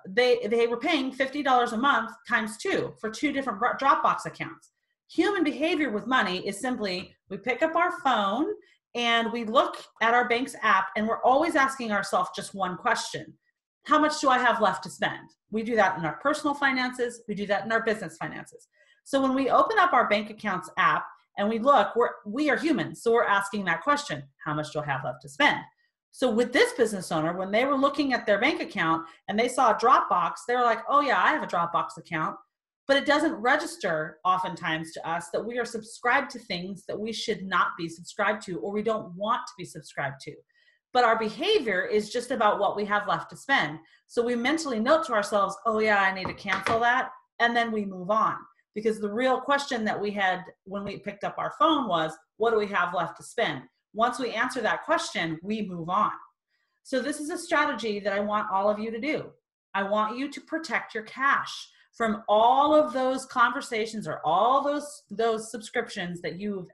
they were paying $50 a month times 2 for 2 different Dropbox accounts. Human behavior with money is simply, we pick up our phone and we look at our bank's app and we're always asking ourselves just one question. How much do I have left to spend? We do that in our personal finances. We do that in our business finances. So when we open up our bank accounts app and we look, we are humans. So we're asking that question, how much do I have left to spend? So with this business owner, when they were looking at their bank account and they saw a Dropbox, they were like, oh yeah, I have a Dropbox account, but it doesn't register oftentimes to us that we are subscribed to things that we should not be subscribed to or we don't want to be subscribed to. But our behavior is just about what we have left to spend. So we mentally note to ourselves, oh yeah, I need to cancel that. And then we move on. Because the real question that we had when we picked up our phone was, what do we have left to spend? Once we answer that question, we move on. So this is a strategy that I want all of you to do. I want you to protect your cash from all of those conversations or all those subscriptions that you've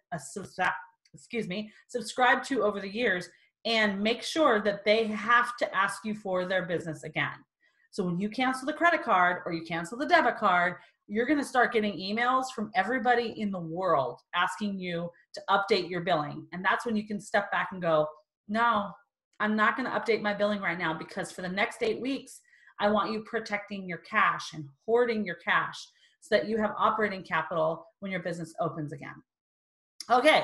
subscribed to over the years, and make sure that they have to ask you for their business again. So when you cancel the credit card or you cancel the debit card, you're going to start getting emails from everybody in the world asking you to update your billing. And that's when you can step back and go, no, I'm not going to update my billing right now, because for the next 8 weeks, I want you protecting your cash and hoarding your cash so that you have operating capital when your business opens again. Okay,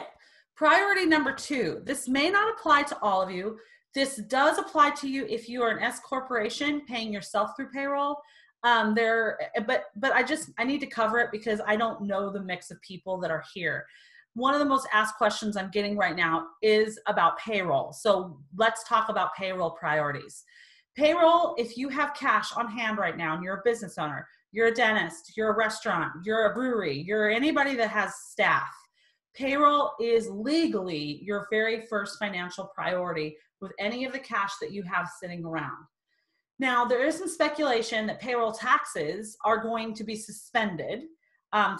priority number 2. This may not apply to all of you. This does apply to you if you are an S corporation paying yourself through payroll. But I need to cover it because I don't know the mix of people that are here. One of the most asked questions I'm getting right now is about payroll. So let's talk about payroll priorities. Payroll, if you have cash on hand right now and you're a business owner, you're a dentist, you're a restaurant, you're a brewery, you're anybody that has staff, payroll is legally your very first financial priority with any of the cash that you have sitting around. Now, there is some speculation that payroll taxes are going to be suspended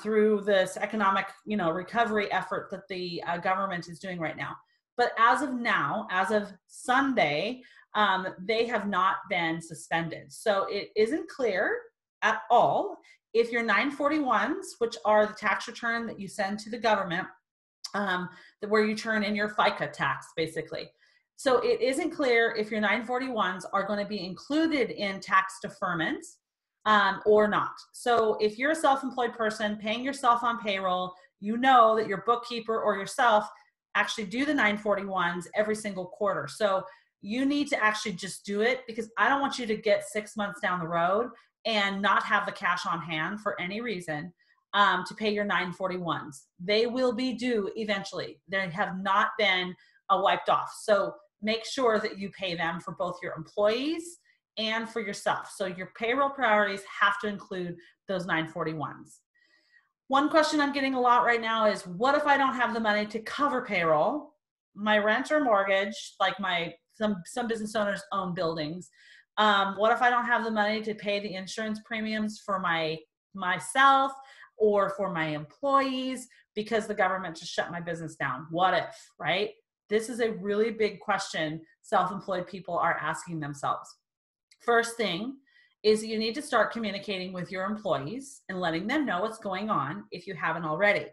through this economic, recovery effort that the government is doing right now. But as of now, as of Sunday, they have not been suspended. So it isn't clear at all if your 941s, which are the tax return that you send to the government, where you turn in your FICA tax, basically. So it isn't clear if your 941s are going to be included in tax deferments or not. So if you're a self-employed person paying yourself on payroll, you know that your bookkeeper or yourself actually do the 941s every single quarter. So you need to actually just do it, because I don't want you to get 6 months down the road and not have the cash on hand for any reason to pay your 941s. They will be due eventually. They have not been wiped off. So make sure that you pay them for both your employees and for yourself. So your payroll priorities have to include those 941s. One question I'm getting a lot right now is, what if I don't have the money to cover payroll, my rent or mortgage, like some business owners own buildings. What if I don't have the money to pay the insurance premiums for myself or for my employees because the government just shut my business down? What if, right? This is a really big question self-employed people are asking themselves. First thing is you need to start communicating with your employees and letting them know what's going on if you haven't already.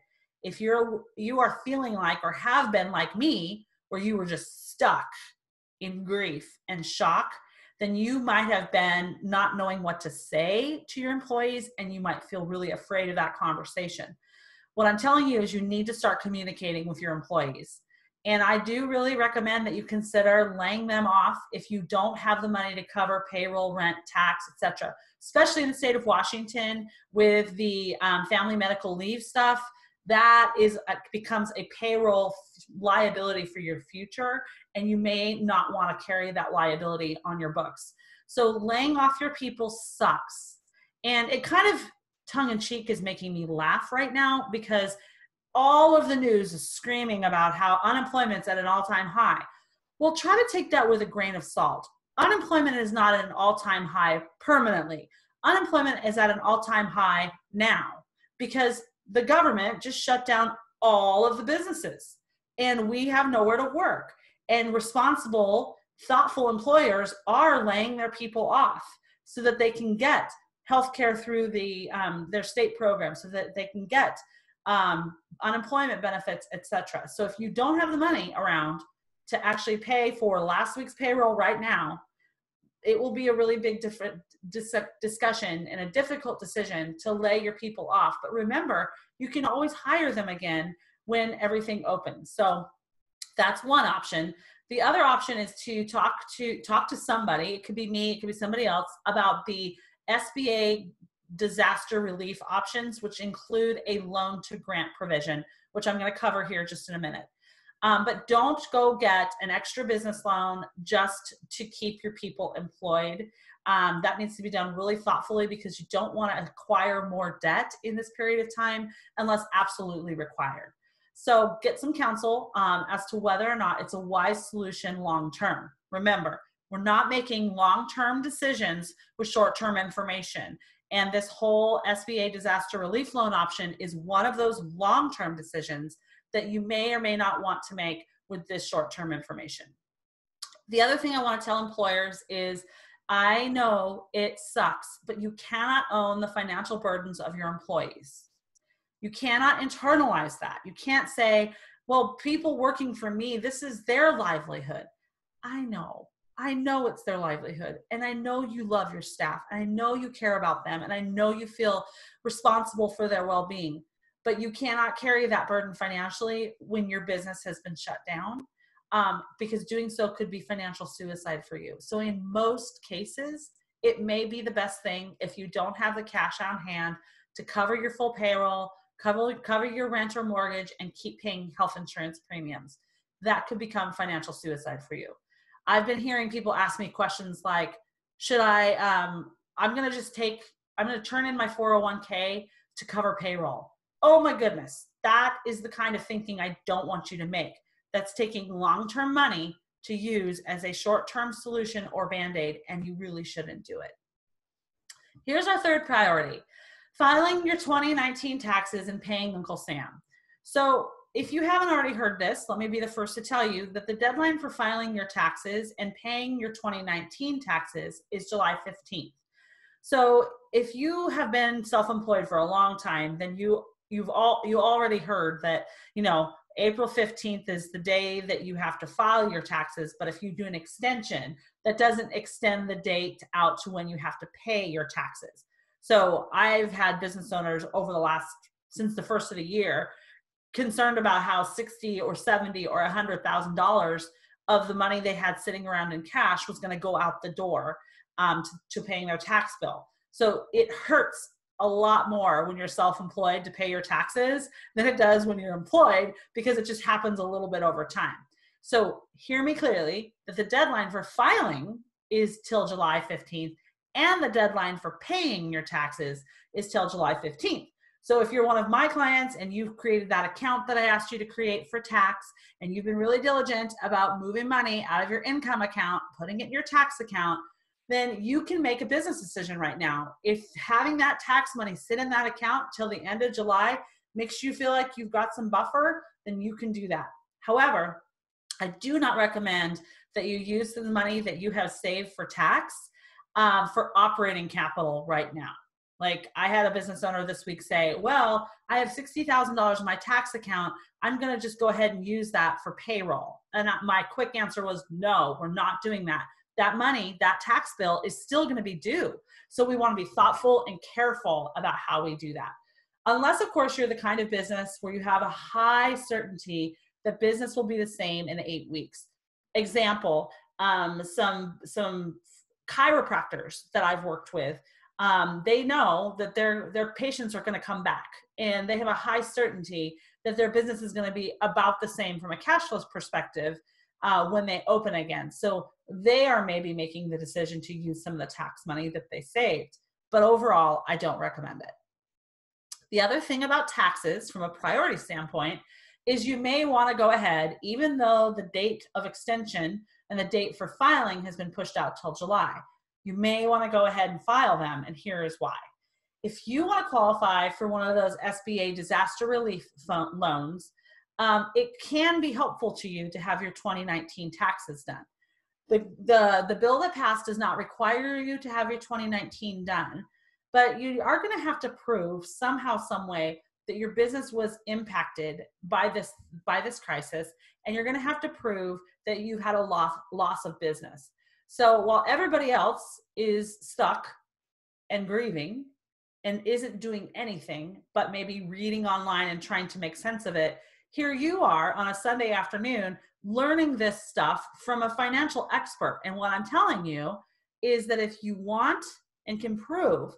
If you are feeling like, or have been like me, where you were just stuck in grief and shock, then you might have been not knowing what to say to your employees, and you might feel really afraid of that conversation. What I'm telling you is you need to start communicating with your employees. And I do really recommend that you consider laying them off if you don't have the money to cover payroll, rent, tax, etc. Especially in the state of Washington with the family medical leave stuff. That becomes a payroll liability for your future, and you may not want to carry that liability on your books. So laying off your people sucks. And it kind of tongue-in-cheek is making me laugh right now, because all of the news is screaming about how unemployment's at an all-time high. Well, try to take that with a grain of salt. Unemployment is not at an all-time high permanently. Unemployment is at an all-time high now because the government just shut down all of the businesses and we have nowhere to work. And responsible, thoughtful employers are laying their people off so that they can get healthcare through their state program, so that they can get unemployment benefits, etc. So if you don't have the money around to actually pay for last week's payroll right now, it will be a really big discussion and a difficult decision to lay your people off. But remember, you can always hire them again when everything opens. So that's one option. The other option is to talk to somebody. It could be me, it could be somebody else, about the SBA disaster relief options, which include a loan to grant provision, which I'm going to cover here just in a minute. But don't go get an extra business loan just to keep your people employed. That needs to be done really thoughtfully, because you don't want to acquire more debt in this period of time unless absolutely required. So get some counsel as to whether or not it's a wise solution long-term. Remember, we're not making long-term decisions with short-term information. And this whole SBA disaster relief loan option is one of those long-term decisions that you may or may not want to make with this short-term information. The other thing I want to tell employers is, I know it sucks, but you cannot own the financial burdens of your employees. You cannot internalize that. You can't say, well, people working for me, this is their livelihood. I know it's their livelihood, and I know you love your staff, and I know you care about them, and I know you feel responsible for their well-being, but you cannot carry that burden financially when your business has been shut down, because doing so could be financial suicide for you. So in most cases, it may be the best thing if you don't have the cash on hand to cover your full payroll, cover your rent or mortgage, and keep paying health insurance premiums. That could become financial suicide for you. I've been hearing people ask me questions like, should I'm going to turn in my 401k to cover payroll. Oh my goodness. That is the kind of thinking I don't want you to make. That's taking long-term money to use as a short-term solution or Band-Aid, and you really shouldn't do it. Here's our third priority: filing your 2019 taxes and paying Uncle Sam. So if you haven't already heard this, let me be the first to tell you that the deadline for filing your taxes and paying your 2019 taxes is July 15th. So if you have been self-employed for a long time, then you already heard that, April 15th is the day that you have to file your taxes. But if you do an extension, that doesn't extend the date out to when you have to pay your taxes. So I've had business owners over the since the first of the year, concerned about how 60 or 70 or $100,000 of the money they had sitting around in cash was going to go out the door to paying their tax bill. So it hurts a lot more when you're self-employed to pay your taxes than it does when you're employed, because it just happens a little bit over time. So hear me clearly that the deadline for filing is till July 15th, and the deadline for paying your taxes is till July 15th. So if you're one of my clients and you've created that account that I asked you to create for tax, and you've been really diligent about moving money out of your income account, putting it in your tax account, then you can make a business decision right now. If having that tax money sit in that account till the end of July makes you feel like you've got some buffer, then you can do that. However, I do not recommend that you use the money that you have saved for tax for operating capital right now. Like, I had a business owner this week say, well, I have $60,000 in my tax account. I'm going to just go ahead and use that for payroll. And my quick answer was, no, we're not doing that. That money, that tax bill is still going to be due. So we want to be thoughtful and careful about how we do that. Unless, of course, you're the kind of business where you have a high certainty that business will be the same in 8 weeks. Example, some chiropractors that I've worked with, they know that their patients are going to come back, and they have a high certainty that their business is going to be about the same from a cash flow perspective when they open again. So they are maybe making the decision to use some of the tax money that they saved. But overall, I don't recommend it. The other thing about taxes from a priority standpoint is you may want to go ahead, even though the date of extension and the date for filing has been pushed out till July. You may want to go ahead and file them, and here is why. If you want to qualify for one of those SBA disaster relief loans, it can be helpful to you to have your 2019 taxes done. The bill that passed does not require you to have your 2019 done, but you are going to have to prove somehow, some way that your business was impacted by this crisis, and you're going to have to prove that you had a loss of business. So while everybody else is stuck and grieving and isn't doing anything but maybe reading online and trying to make sense of it, here you are on a Sunday afternoon learning this stuff from a financial expert. And what I'm telling you is that if you want and can prove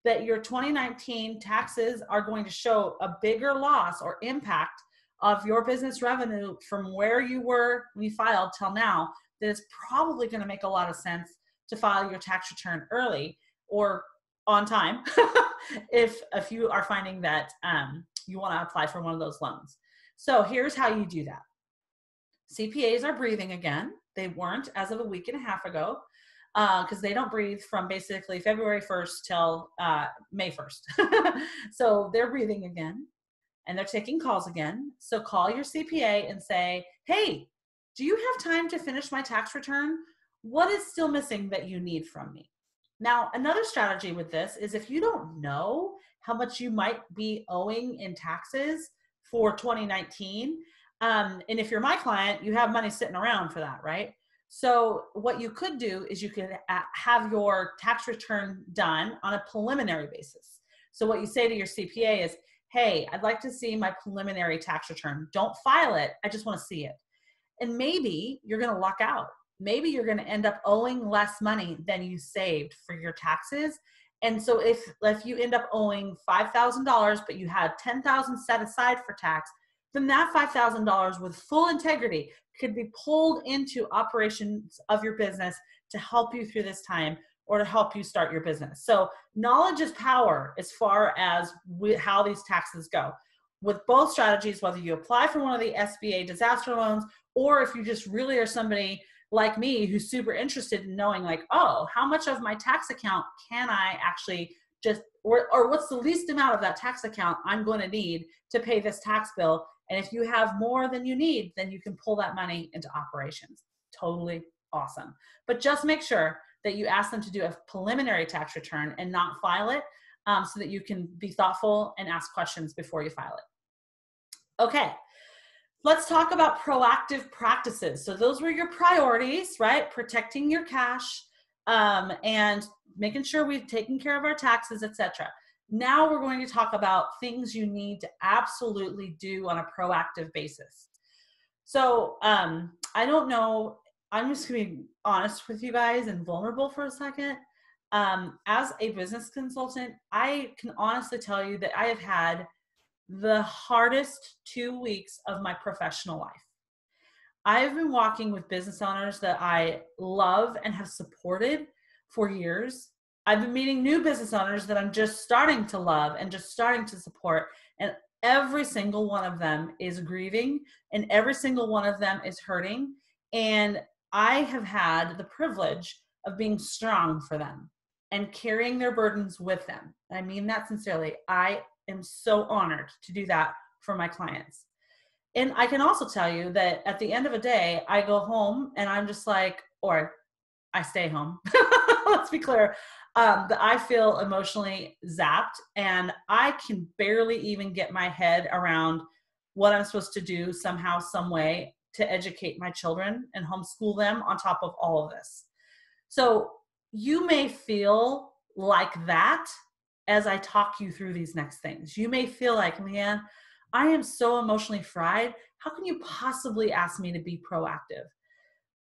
that your 2019 taxes are going to show a bigger loss or impact of your business revenue from where you were when you filed till now, then it's probably going to make a lot of sense to file your tax return early or on time if you are finding that you want to apply for one of those loans. So here's how you do that. CPAs are breathing again. They weren't as of a week and a half ago because they don't breathe from basically February 1st till May 1st. So they're breathing again, and they're taking calls again. So call your CPA and say, hey, do you have time to finish my tax return? What is still missing that you need from me? Now, another strategy with this is if you don't know how much you might be owing in taxes for 2019, and if you're my client, you have money sitting around for that, right? So what you could do is you could have your tax return done on a preliminary basis. So what you say to your CPA is, hey, I'd like to see my preliminary tax return. Don't file it. I just want to see it. And maybe you're going to luck out. Maybe you're going to end up owing less money than you saved for your taxes. And so if you end up owing $5,000, but you had $10,000 set aside for tax, then that $5,000 with full integrity could be pulled into operations of your business to help you through this time or to help you start your business. So knowledge is power as far as how these taxes go. With both strategies, whether you apply for one of the SBA disaster loans, or if you just really are somebody like me who's super interested in knowing like, oh, how much of my tax account can I actually just, or what's the least amount of that tax account I'm going to need to pay this tax bill. And if you have more than you need, then you can pull that money into operations. Totally awesome. But just make sure that you ask them to do a preliminary tax return and not file it so that you can be thoughtful and ask questions before you file it. Okay. Let's talk about proactive practices. So those were your priorities, right? Protecting your cash, and making sure we've taken care of our taxes, etc. Now we're going to talk about things you need to absolutely do on a proactive basis. So I don't know, I'm just going to be honest with you guys and vulnerable for a second. As a business consultant, I can honestly tell you that I have had the hardest 2 weeks of my professional life. I've been walking with business owners that I love and have supported for years. I've been meeting new business owners that I'm just starting to love and just starting to support. And every single one of them is grieving, and every single one of them is hurting. And I have had the privilege of being strong for them and carrying their burdens with them. I mean that sincerely. I am so honored to do that for my clients. And I can also tell you that at the end of a day, I go home and I'm just like, or I stay home. Let's be clear. That I feel emotionally zapped, and I can barely even get my head around what I'm supposed to do somehow, some way to educate my children and homeschool them on top of all of this. So you may feel like that as I talk you through these next things. You may feel like, Leanne, I am so emotionally fried. How can you possibly ask me to be proactive?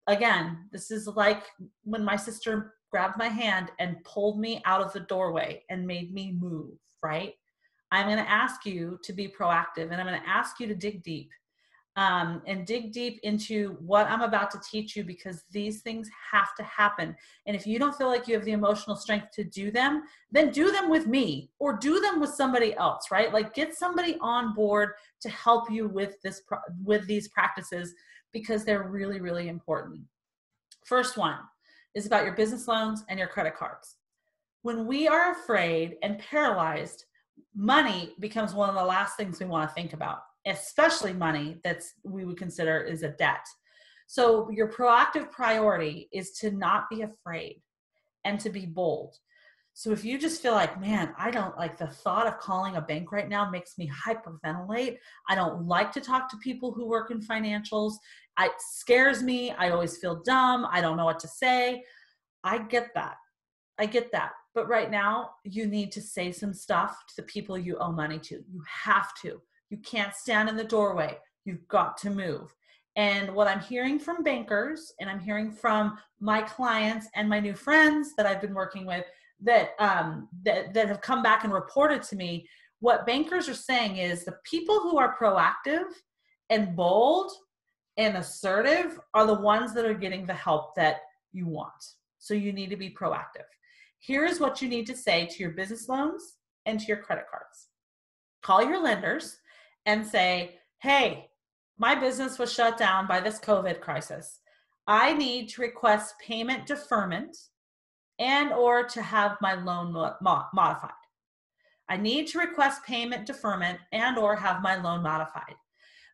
Again, this is like when my sister grabbed my hand and pulled me out of the doorway and made me move, right? I'm going to ask you to be proactive, and I'm going to ask you to dig deep and dig deep into what I'm about to teach you, because these things have to happen. And if you don't feel like you have the emotional strength to do them, then do them with me or do them with somebody else, right? Like get somebody on board to help you with this, with these practices, because they're really, really important. First one is about your business loans and your credit cards. When we are afraid and paralyzed, money becomes one of the last things we want to think about, especially money that's we would consider is a debt. So your proactive priority is to not be afraid and to be bold. So if you just feel like, man, I don't like the thought of calling a bank right now makes me hyperventilate. I don't like to talk to people who work in financials. It scares me. I always feel dumb. I don't know what to say. I get that. I get that. But right now you need to say some stuff to the people you owe money to. You have to. You can't stand in the doorway. You've got to move. And what I'm hearing from bankers, and I'm hearing from my clients and my new friends that I've been working with that have come back and reported to me, what bankers are saying is the people who are proactive and bold and assertive are the ones that are getting the help that you want. So you need to be proactive. Here's what you need to say to your business loans and to your credit cards. Call your lenders and say, hey, my business was shut down by this COVID crisis. I need to request payment deferment and or to have my loan modified. I need to request payment deferment and or have my loan modified.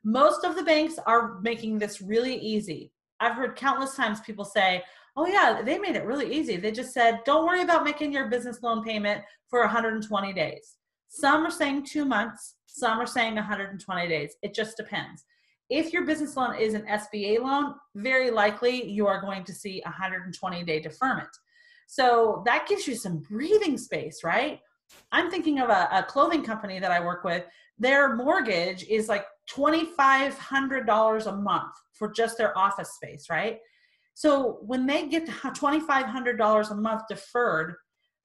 Most of the banks are making this really easy. I've heard countless times people say, oh yeah, they made it really easy. They just said, don't worry about making your business loan payment for 120 days. Some are saying 2 months, some are saying 120 days. It just depends. If your business loan is an SBA loan, very likely you are going to see 120-day deferment. So that gives you some breathing space, right? I'm thinking of a clothing company that I work with. Their mortgage is like $2,500 a month for just their office space, right? So when they get $2,500 a month deferred,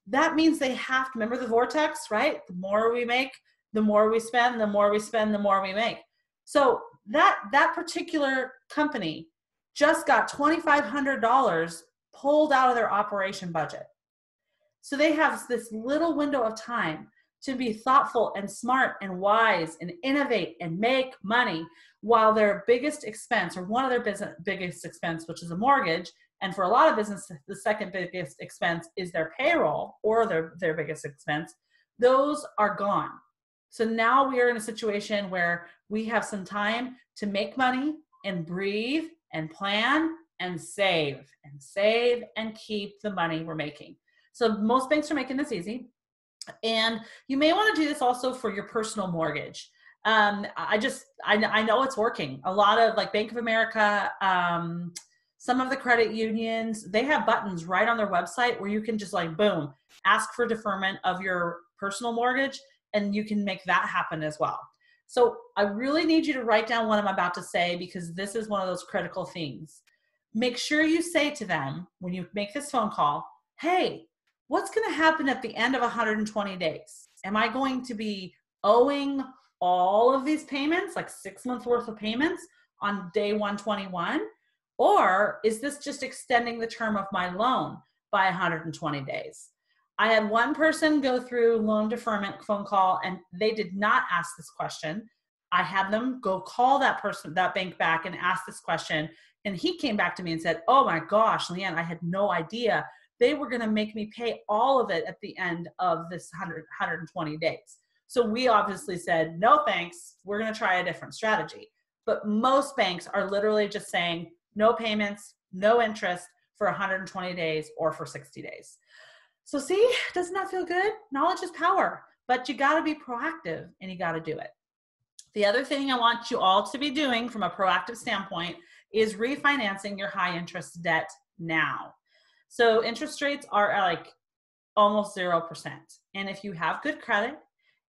that means they have to, remember the vortex, right? The more we make, the more we spend, the more we spend, the more we make. So that particular company just got $2,500 pulled out of their operation budget. So they have this little window of time to be thoughtful and smart and wise and innovate and make money, while their biggest expense, or one of their biggest expense, which is a mortgage, and for a lot of business, the second biggest expense is their payroll, or their biggest expense, those are gone. So now we are in a situation where we have some time to make money and breathe and plan and save and keep the money we're making. So most banks are making this easy. And you may want to do this also for your personal mortgage. I know it's working. A lot of like Bank of America, Some of the credit unions, they have buttons right on their website where you can just like, boom, ask for deferment of your personal mortgage, and you can make that happen as well. So I really need you to write down what I'm about to say, because this is one of those critical things. Make sure you say to them when you make this phone call, hey, what's going to happen at the end of 120 days? Am I going to be owing all of these payments, like 6 months worth of payments on day 121? Or is this just extending the term of my loan by 120 days? I had one person go through loan deferment phone call and they did not ask this question. I had them go call that person, that bank back, and ask this question. And he came back to me and said, oh my gosh, Leanne, I had no idea they were going to make me pay all of it at the end of this 120 days. So we obviously said, no, thanks. We're going to try a different strategy. But most banks are literally just saying no payments, no interest for 120 days or for 60 days. So see, doesn't that feel good? Knowledge is power, but you got to be proactive and you got to do it. The other thing I want you all to be doing from a proactive standpoint is refinancing your high interest debt now. So interest rates are like almost 0%. And if you have good credit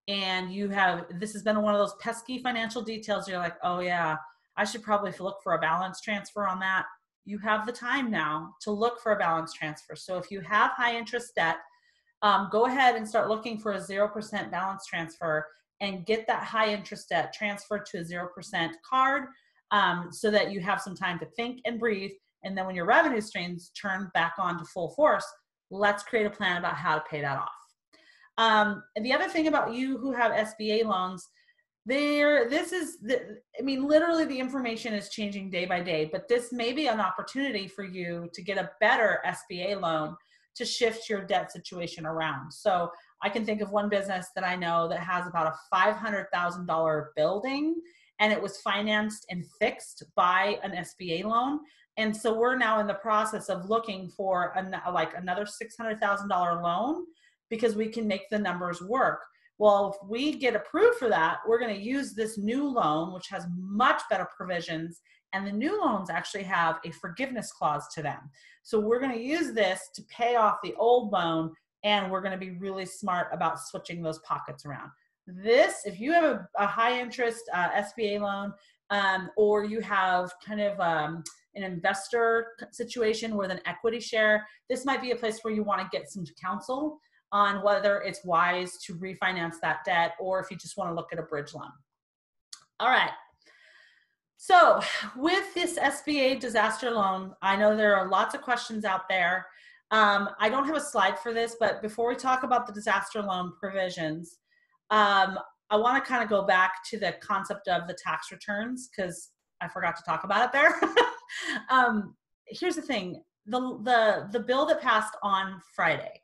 and you have, this has been one of those pesky financial details, you're like, oh yeah, I should probably look for a balance transfer on that. You have the time now to look for a balance transfer. So if you have high interest debt, go ahead and start looking for a 0% balance transfer and get that high interest debt transferred to a 0% card, so that you have some time to think and breathe. And then when your revenue streams turn back on to full force, let's create a plan about how to pay that off. And the other thing about you who have SBA loans, literally the information is changing day by day, but this may be an opportunity for you to get a better SBA loan to shift your debt situation around. So I can think of one business that I know that has about a $500,000 building, and it was financed and fixed by an SBA loan. And so we're now in the process of looking for another $600,000 loan, because we can make the numbers work. Well, if we get approved for that, we're going to use this new loan, which has much better provisions. And the new loans actually have a forgiveness clause to them. So we're going to use this to pay off the old loan. And we're going to be really smart about switching those pockets around. This, if you have a high interest SBA loan, or you have kind of an investor situation with an equity share, this might be a place where you want to get some counsel on whether it's wise to refinance that debt, or if you just want to look at a bridge loan. All right. So with this SBA disaster loan, I know there are lots of questions out there. I don't have a slide for this, but before we talk about the disaster loan provisions, I want to kind of go back to the concept of the tax returns, because I forgot to talk about it there. Here's the thing. The bill that passed on Friday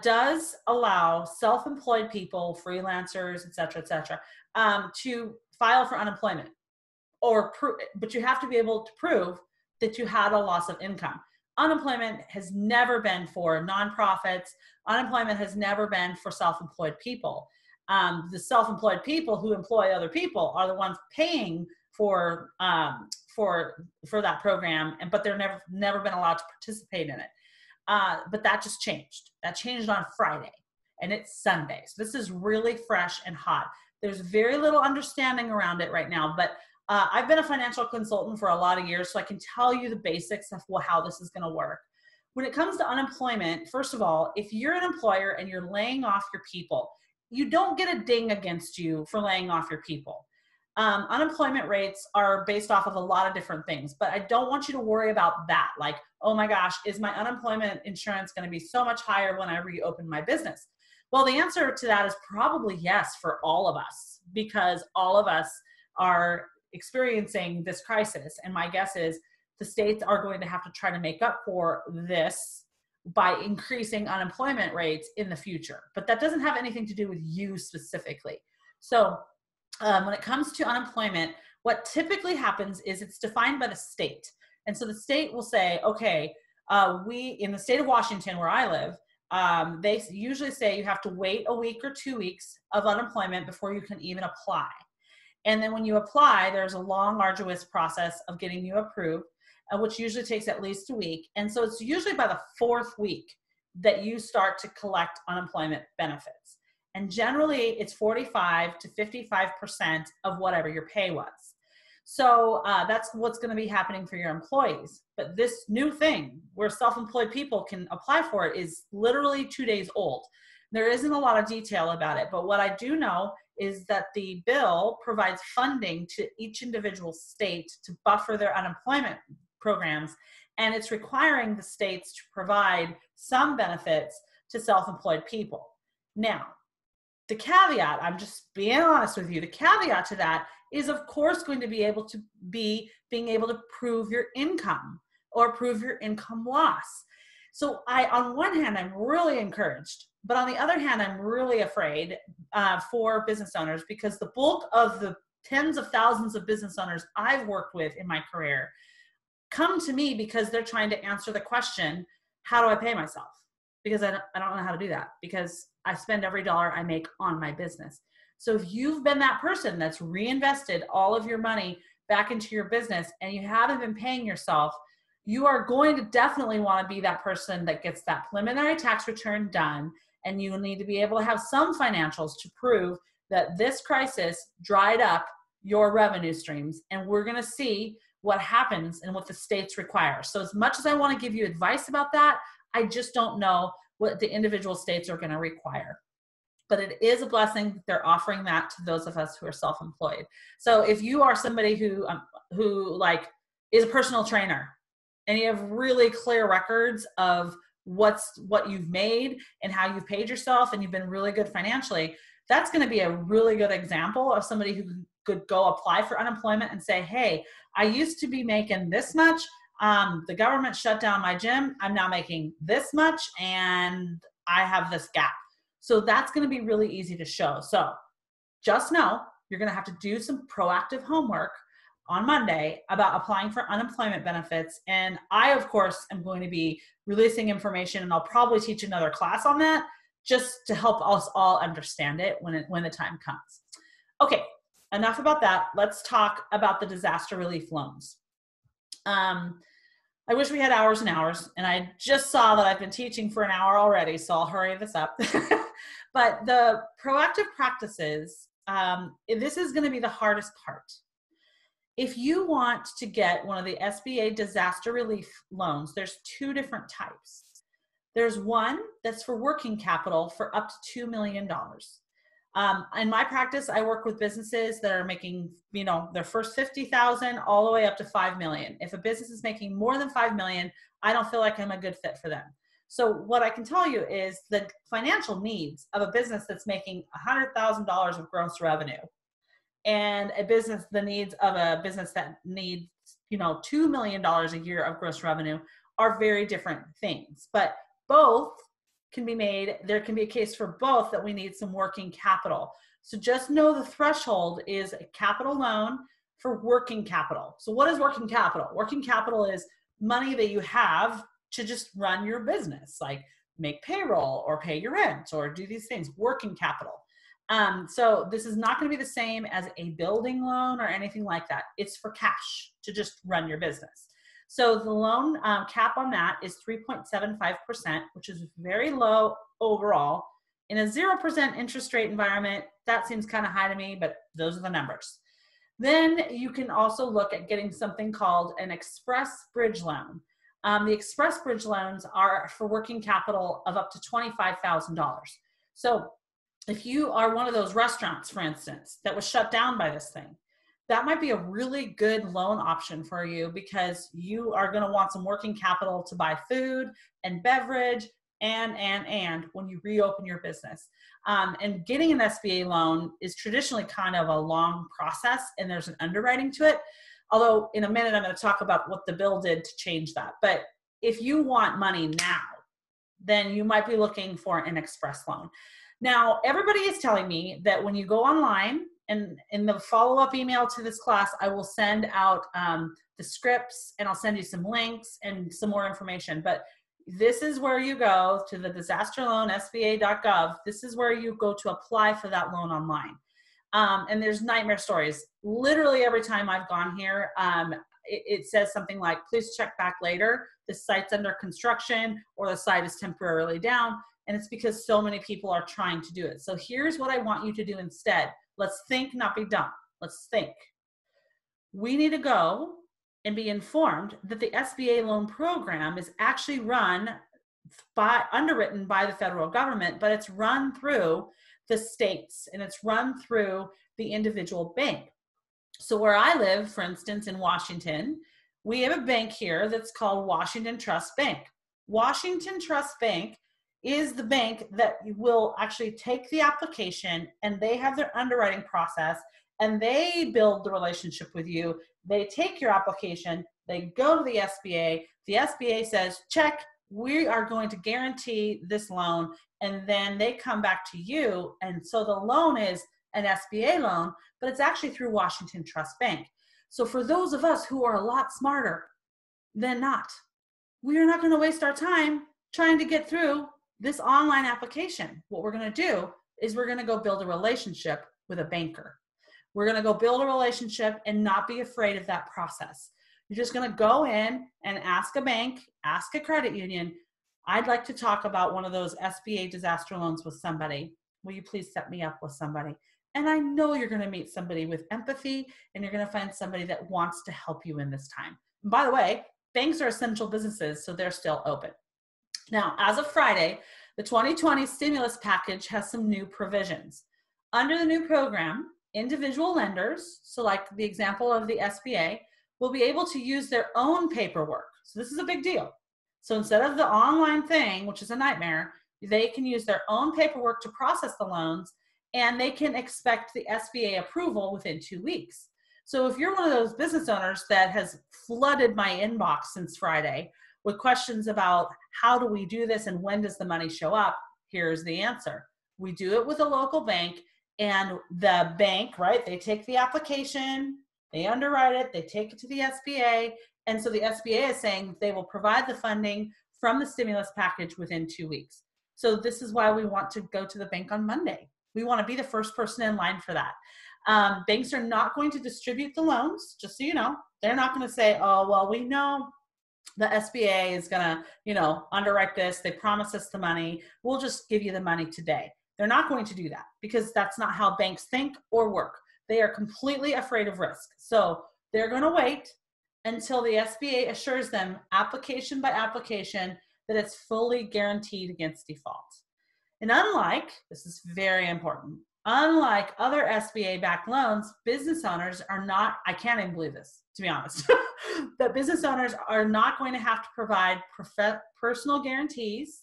does allow self-employed people, freelancers, et cetera, to file for unemployment, but you have to be able to prove that you had a loss of income. Unemployment has never been for nonprofits. Unemployment has never been for self-employed people. The self-employed people who employ other people are the ones paying for that program, but they're never been allowed to participate in it. But that just changed. That changed on Friday, and it's Sunday. So this is really fresh and hot. There's very little understanding around it right now, but I've been a financial consultant for a lot of years, so I can tell you the basics of how this is going to work. When it comes to unemployment, first of all, if you're an employer and you're laying off your people, you don't get a ding against you for laying off your people. Unemployment rates are based off of a lot of different things, but I don't want you to worry about that. Like, oh my gosh, is my unemployment insurance going to be so much higher when I reopen my business? Well, the answer to that is probably yes for all of us, because all of us are experiencing this crisis. And my guess is the states are going to have to try to make up for this by increasing unemployment rates in the future. But that doesn't have anything to do with you specifically. So when it comes to unemployment, what typically happens is it's defined by the state. And so the state will say, okay, in the state of Washington, where I live, they usually say you have to wait a week or 2 weeks of unemployment before you can even apply. And then when you apply, there's a long, arduous process of getting you approved. which usually takes at least a week. And so it's usually by the 4th week that you start to collect unemployment benefits. And generally it's 45 to 55% of whatever your pay was. So that's what's going to be happening for your employees. But this new thing where self-employed people can apply for it is literally 2 days old. There isn't a lot of detail about it, but what I do know is that the bill provides funding to each individual state to buffer their unemployment programs, and it's requiring the states to provide some benefits to self-employed people. Now, the caveat, I'm just being honest with you, the caveat to that is of course going to be able to being able to prove your income or prove your income loss. So on one hand, I'm really encouraged, but on the other hand, I'm really afraid for business owners, because the bulk of the tens of thousands of business owners I've worked with in my career come to me because they're trying to answer the question, how do I pay myself? Because I don't know how to do that, because I spend every dollar I make on my business. So if you've been that person that's reinvested all of your money back into your business and you haven't been paying yourself, you are going to definitely want to be that person that gets that preliminary tax return done. And you need to be able to have some financials to prove that this crisis dried up your revenue streams. And we're going to see what happens and what the states require. So as much as I want to give you advice about that, I just don't know what the individual states are going to require. But it is a blessing that they're offering that to those of us who are self-employed. So if you are somebody who like is a personal trainer and you have really clear records of what you've made and how you've paid yourself and you've been really good financially, that's going to be a really good example of somebody who could go apply for unemployment and say, hey, I used to be making this much. The government shut down my gym. I'm now making this much and I have this gap. So that's going to be really easy to show. So just know you're going to have to do some proactive homework on Monday about applying for unemployment benefits. And I, of course, am going to be releasing information, and I'll probably teach another class on that just to help us all understand it when the time comes. Okay, enough about that. Let's talk about the disaster relief loans. I wish we had hours and hours, and I just saw that I've been teaching for an hour already, so I'll hurry this up. But the proactive practices, this is going to be the hardest part. If you want to get one of the SBA disaster relief loans, there's 2 different types. There's one that's for working capital for up to $2 million. In my practice, I work with businesses that are making, their first 50,000 all the way up to 5 million. If a business is making more than 5 million, I don't feel like I'm a good fit for them. So what I can tell you is the financial needs of a business that's making $100,000 of gross revenue and the needs of a business that needs, $2 million a year of gross revenue are very different things, but both can be made. There can be a case for both that we need some working capital. So just know the threshold is a capital loan for working capital. So what is working capital? Working capital is money that you have to just run your business, like make payroll or pay your rent or do these things, working capital. So this is not going to be the same as a building loan or anything like that. It's for cash to just run your business. So the loan cap on that is 3.75%, which is very low overall. In a 0% interest rate environment, that seems kind of high to me, but those are the numbers. Then you can also look at getting something called an express bridge loan. The express bridge loans are for working capital of up to $25,000. So if you are one of those restaurants, for instance, that was shut down by this thing, that might be a really good loan option for you because you are going to want some working capital to buy food and beverage and when you reopen your business. And getting an SBA loan is traditionally kind of a long process, and there's an underwriting to it. Although in a minute, I'm going to talk about what the bill did to change that. But if you want money now, then you might be looking for an express loan. Now, everybody is telling me that when you go online, and in the follow-up email to this class, I will send out the scripts and I'll send you some links and some more information. But this is where you go to the disaster loan, SBA.gov. This is where you go to apply for that loan online. And there's nightmare stories. Literally every time I've gone here, it says something like, please check back later. This site's under construction, or the site is temporarily down. And it's because so many people are trying to do it. So here's what I want you to do instead. Let's think, not be dumb. Let's think. We need to go and be informed that the SBA loan program is actually underwritten by the federal government, but it's run through the states and it's run through the individual bank. So where I live, for instance, in Washington, we have a bank here that's called Washington Trust Bank. Washington Trust Bank is the bank that will actually take the application, and they have their underwriting process, and they build the relationship with you. They take your application, they go to the SBA. The SBA says, check, we are going to guarantee this loan, and then they come back to you. And so the loan is an SBA loan, but it's actually through Washington Trust Bank. So for those of us who are a lot smarter than not, we are not going to waste our time trying to get through this online application. What we're going to do is we're going to go build a relationship with a banker. We're going to go build a relationship and not be afraid of that process. You're just going to go in and ask a bank, ask a credit union, I'd like to talk about one of those SBA disaster loans with somebody. Will you please set me up with somebody? And I know you're going to meet somebody with empathy, and you're going to find somebody that wants to help you in this time. And by the way, banks are essential businesses, so they're still open. Now, as of Friday, the 2020 stimulus package has some new provisions. Under the new program, individual lenders, so like the example of the SBA, will be able to use their own paperwork. So this is a big deal. So instead of the online thing, which is a nightmare, they can use their own paperwork to process the loans, and they can expect the SBA approval within 2 weeks. So if you're one of those business owners that has flooded my inbox since Friday with questions about how do we do this and when does the money show up, here's the answer. We do it with a local bank, and the bank, right, they take the application, they underwrite it, they take it to the SBA, and so the SBA is saying they will provide the funding from the stimulus package within 2 weeks. So this is why we want to go to the bank on Monday. We want to be the first person in line for that. Banks are not going to distribute the loans, just so you know. They're not going to say, oh, well, we know the SBA is going to, underwrite this. They promise us the money. We'll just give you the money today. They're not going to do that because that's not how banks think or work. They are completely afraid of risk. So they're going to wait until the SBA assures them application by application that it's fully guaranteed against default. And unlike, this is very important, unlike other SBA-backed loans, business owners are not, I can't even believe this, to be honest, that business owners are not going to have to provide personal guarantees,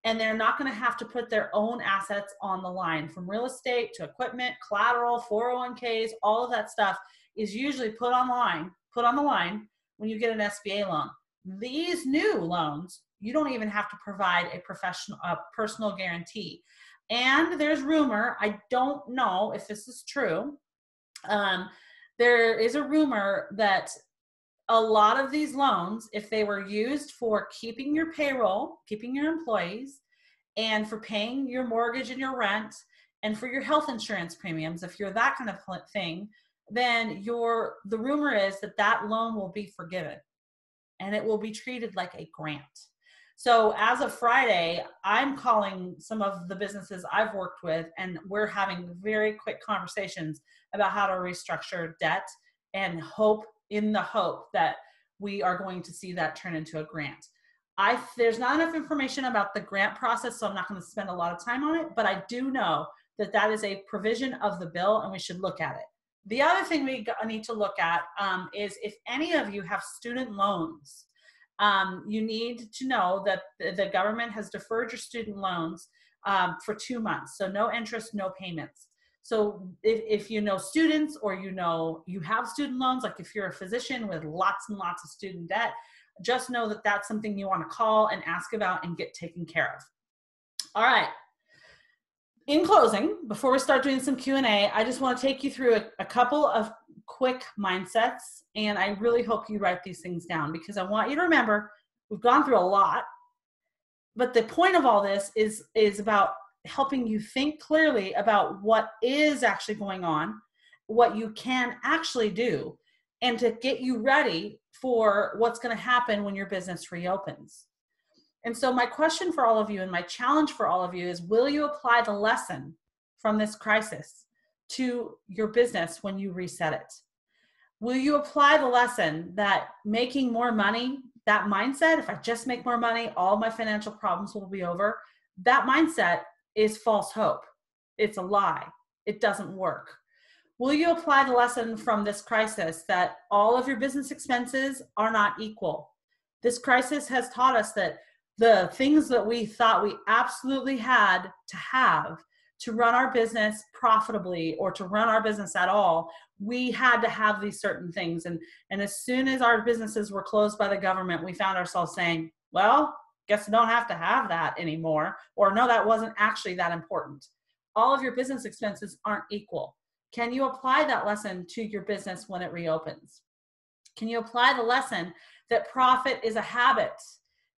and they're not going to have to put their own assets on the line, from real estate to equipment, collateral, 401ks, all of that stuff is usually put on the line when you get an SBA loan. These new loans, you don't even have to provide a personal guarantee. And there's rumor, I don't know if this is true, there is a rumor that a lot of these loans, if they were used for keeping your payroll, keeping your employees, and for paying your mortgage and your rent, and for your health insurance premiums, if you're that kind of thing, then the rumor is that loan will be forgiven, and it will be treated like a grant. So as of Friday, I'm calling some of the businesses I've worked with, and we're having very quick conversations about how to restructure debt, and in the hope that we are going to see that turn into a grant. There's not enough information about the grant process, so I'm not going to spend a lot of time on it, but I do know that is a provision of the bill, and we should look at it. The other thing we need to look at is if any of you have student loans, you need to know that the government has deferred your student loans for 2 months. So no interest, no payments. So if you know students, or you have student loans, like if you're a physician with lots and lots of student debt, just know that that's something you want to call and ask about and get taken care of. All right. In closing, before we start doing some Q&A, I just want to take you through a couple of quick mindsets, and I really hope you write these things down, because I want you to remember we've gone through a lot, but the point of all this is about helping you think clearly about what is actually going on, what you can actually do, and to get you ready for what's going to happen when your business reopens. And so my question for all of you and my challenge for all of you is, will you apply the lesson from this crisis to your business when you reset it? Will you apply the lesson that making more money, that mindset, if I just make more money, all my financial problems will be over? That mindset is false hope. It's a lie. It doesn't work. Will you apply the lesson from this crisis that all of your business expenses are not equal? This crisis has taught us that the things that we thought we absolutely had to have to run our business profitably or to run our business at all, we had to have these certain things. And as soon as our businesses were closed by the government, we found ourselves saying, well, guess we don't have to have that anymore. Or no, that wasn't actually that important. All of your business expenses aren't equal. Can you apply that lesson to your business when it reopens? Can you apply the lesson that profit is a habit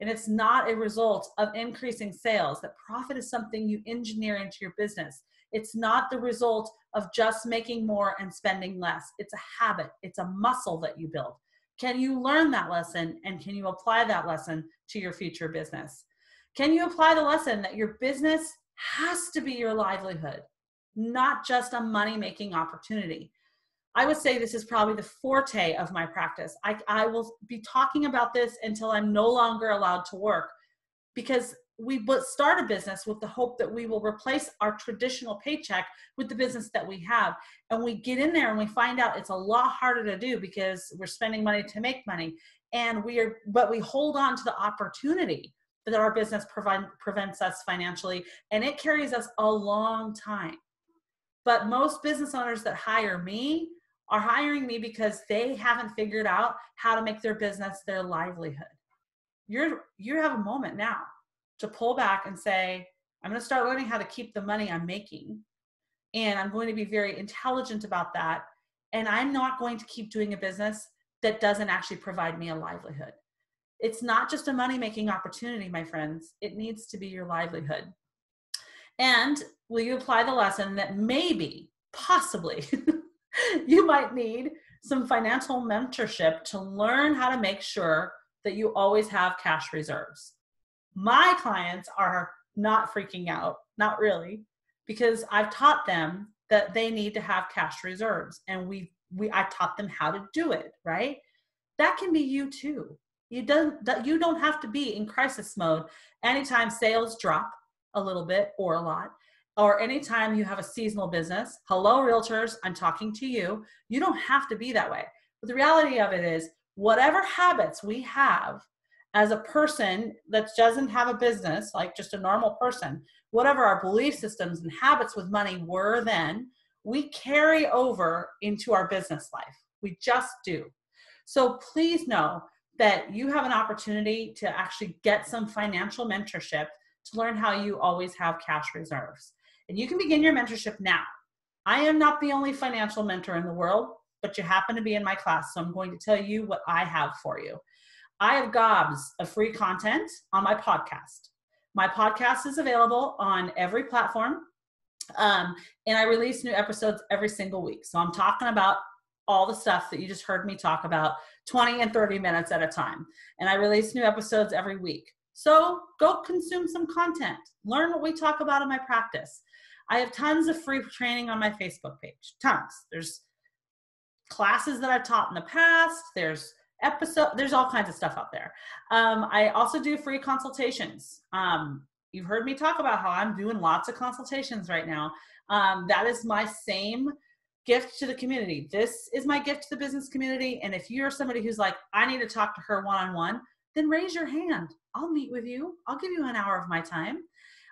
and it's not a result of increasing sales, that profit is something you engineer into your business? It's not the result of just making more and spending less. It's a habit. It's a muscle that you build. Can you learn that lesson, and can you apply that lesson to your future business? Can you apply the lesson that your business has to be your livelihood, not just a money-making opportunity? I would say this is probably the forte of my practice. I will be talking about this until I'm no longer allowed to work, because we start a business with the hope that we will replace our traditional paycheck with the business that we have. And we get in there and we find out it's a lot harder to do because we're spending money to make money. But we hold on to the opportunity that our business prevents us financially, and it carries us a long time. But most business owners that hire me are hiring me because they haven't figured out how to make their business their livelihood. You have a moment now to pull back and say, I'm going to start learning how to keep the money I'm making, and I'm going to be very intelligent about that. And I'm not going to keep doing a business that doesn't actually provide me a livelihood. It's not just a money-making opportunity, my friends. It needs to be your livelihood. And will you apply the lesson that maybe, possibly, you might need some financial mentorship to learn how to make sure that you always have cash reserves? My clients are not freaking out, not really, because I've taught them that they need to have cash reserves, and I taught them how to do it, right? That can be you too. You don't have to be in crisis mode anytime sales drop a little bit or a lot, or anytime you have a seasonal business. Hello, realtors, I'm talking to you. You don't have to be that way. But the reality of it is, whatever habits we have as a person that doesn't have a business, like just a normal person, whatever our belief systems and habits with money were then, we carry over into our business life. We just do. So please know that you have an opportunity to actually get some financial mentorship to learn how you always have cash reserves. And you can begin your mentorship now. I am not the only financial mentor in the world, but you happen to be in my class, so I'm going to tell you what I have for you. I have gobs of free content on my podcast. My podcast is available on every platform, and I release new episodes every single week. So I'm talking about all the stuff that you just heard me talk about, 20 and 30 minutes at a time. And I release new episodes every week. So go consume some content. Learn what we talk about in my practice. I have tons of free training on my Facebook page. Tons. There's classes that I've taught in the past. There's all kinds of stuff out there. I also do free consultations. You've heard me talk about how I'm doing lots of consultations right now. That is my same gift to the community. This is my gift to the business community. And if you're somebody who's like, I need to talk to her one-on-one, then raise your hand. I'll meet with you. I'll give you an hour of my time.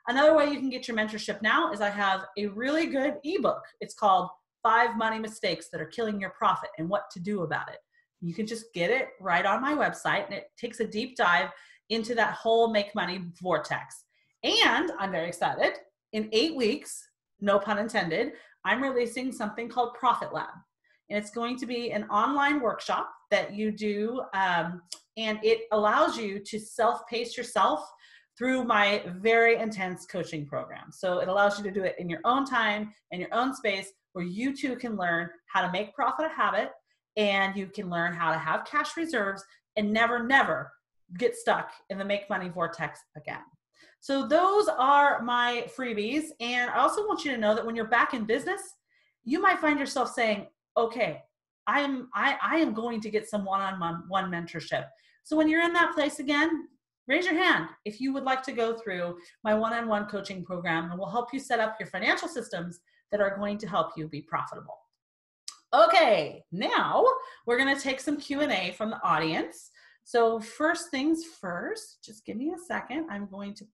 Another way you can get your mentorship now is I have a really good ebook. It's called 5 Money Mistakes That Are Killing Your Profit and What to Do About It. You can just get it right on my website, and it takes a deep dive into that whole make money vortex. And I'm very excited. In 8 weeks, no pun intended, I'm releasing something called Profit Lab. And it's going to be an online workshop that you do, and it allows you to self-pace yourself through my very intense coaching program. So it allows you to do it in your own time, in your own space, where you too can learn how to make profit a habit and you can learn how to have cash reserves and never get stuck in the make money vortex again. So those are my freebies. And I also want you to know that when you're back in business, you might find yourself saying, okay, I am going to get some one-on-one mentorship. So when you're in that place again, raise your hand if you would like to go through my one-on-one coaching program, and we'll help you set up your financial systems that are going to help you be profitable. Okay, now we're going to take some Q&A from the audience. So first things first, just give me a second. I'm going to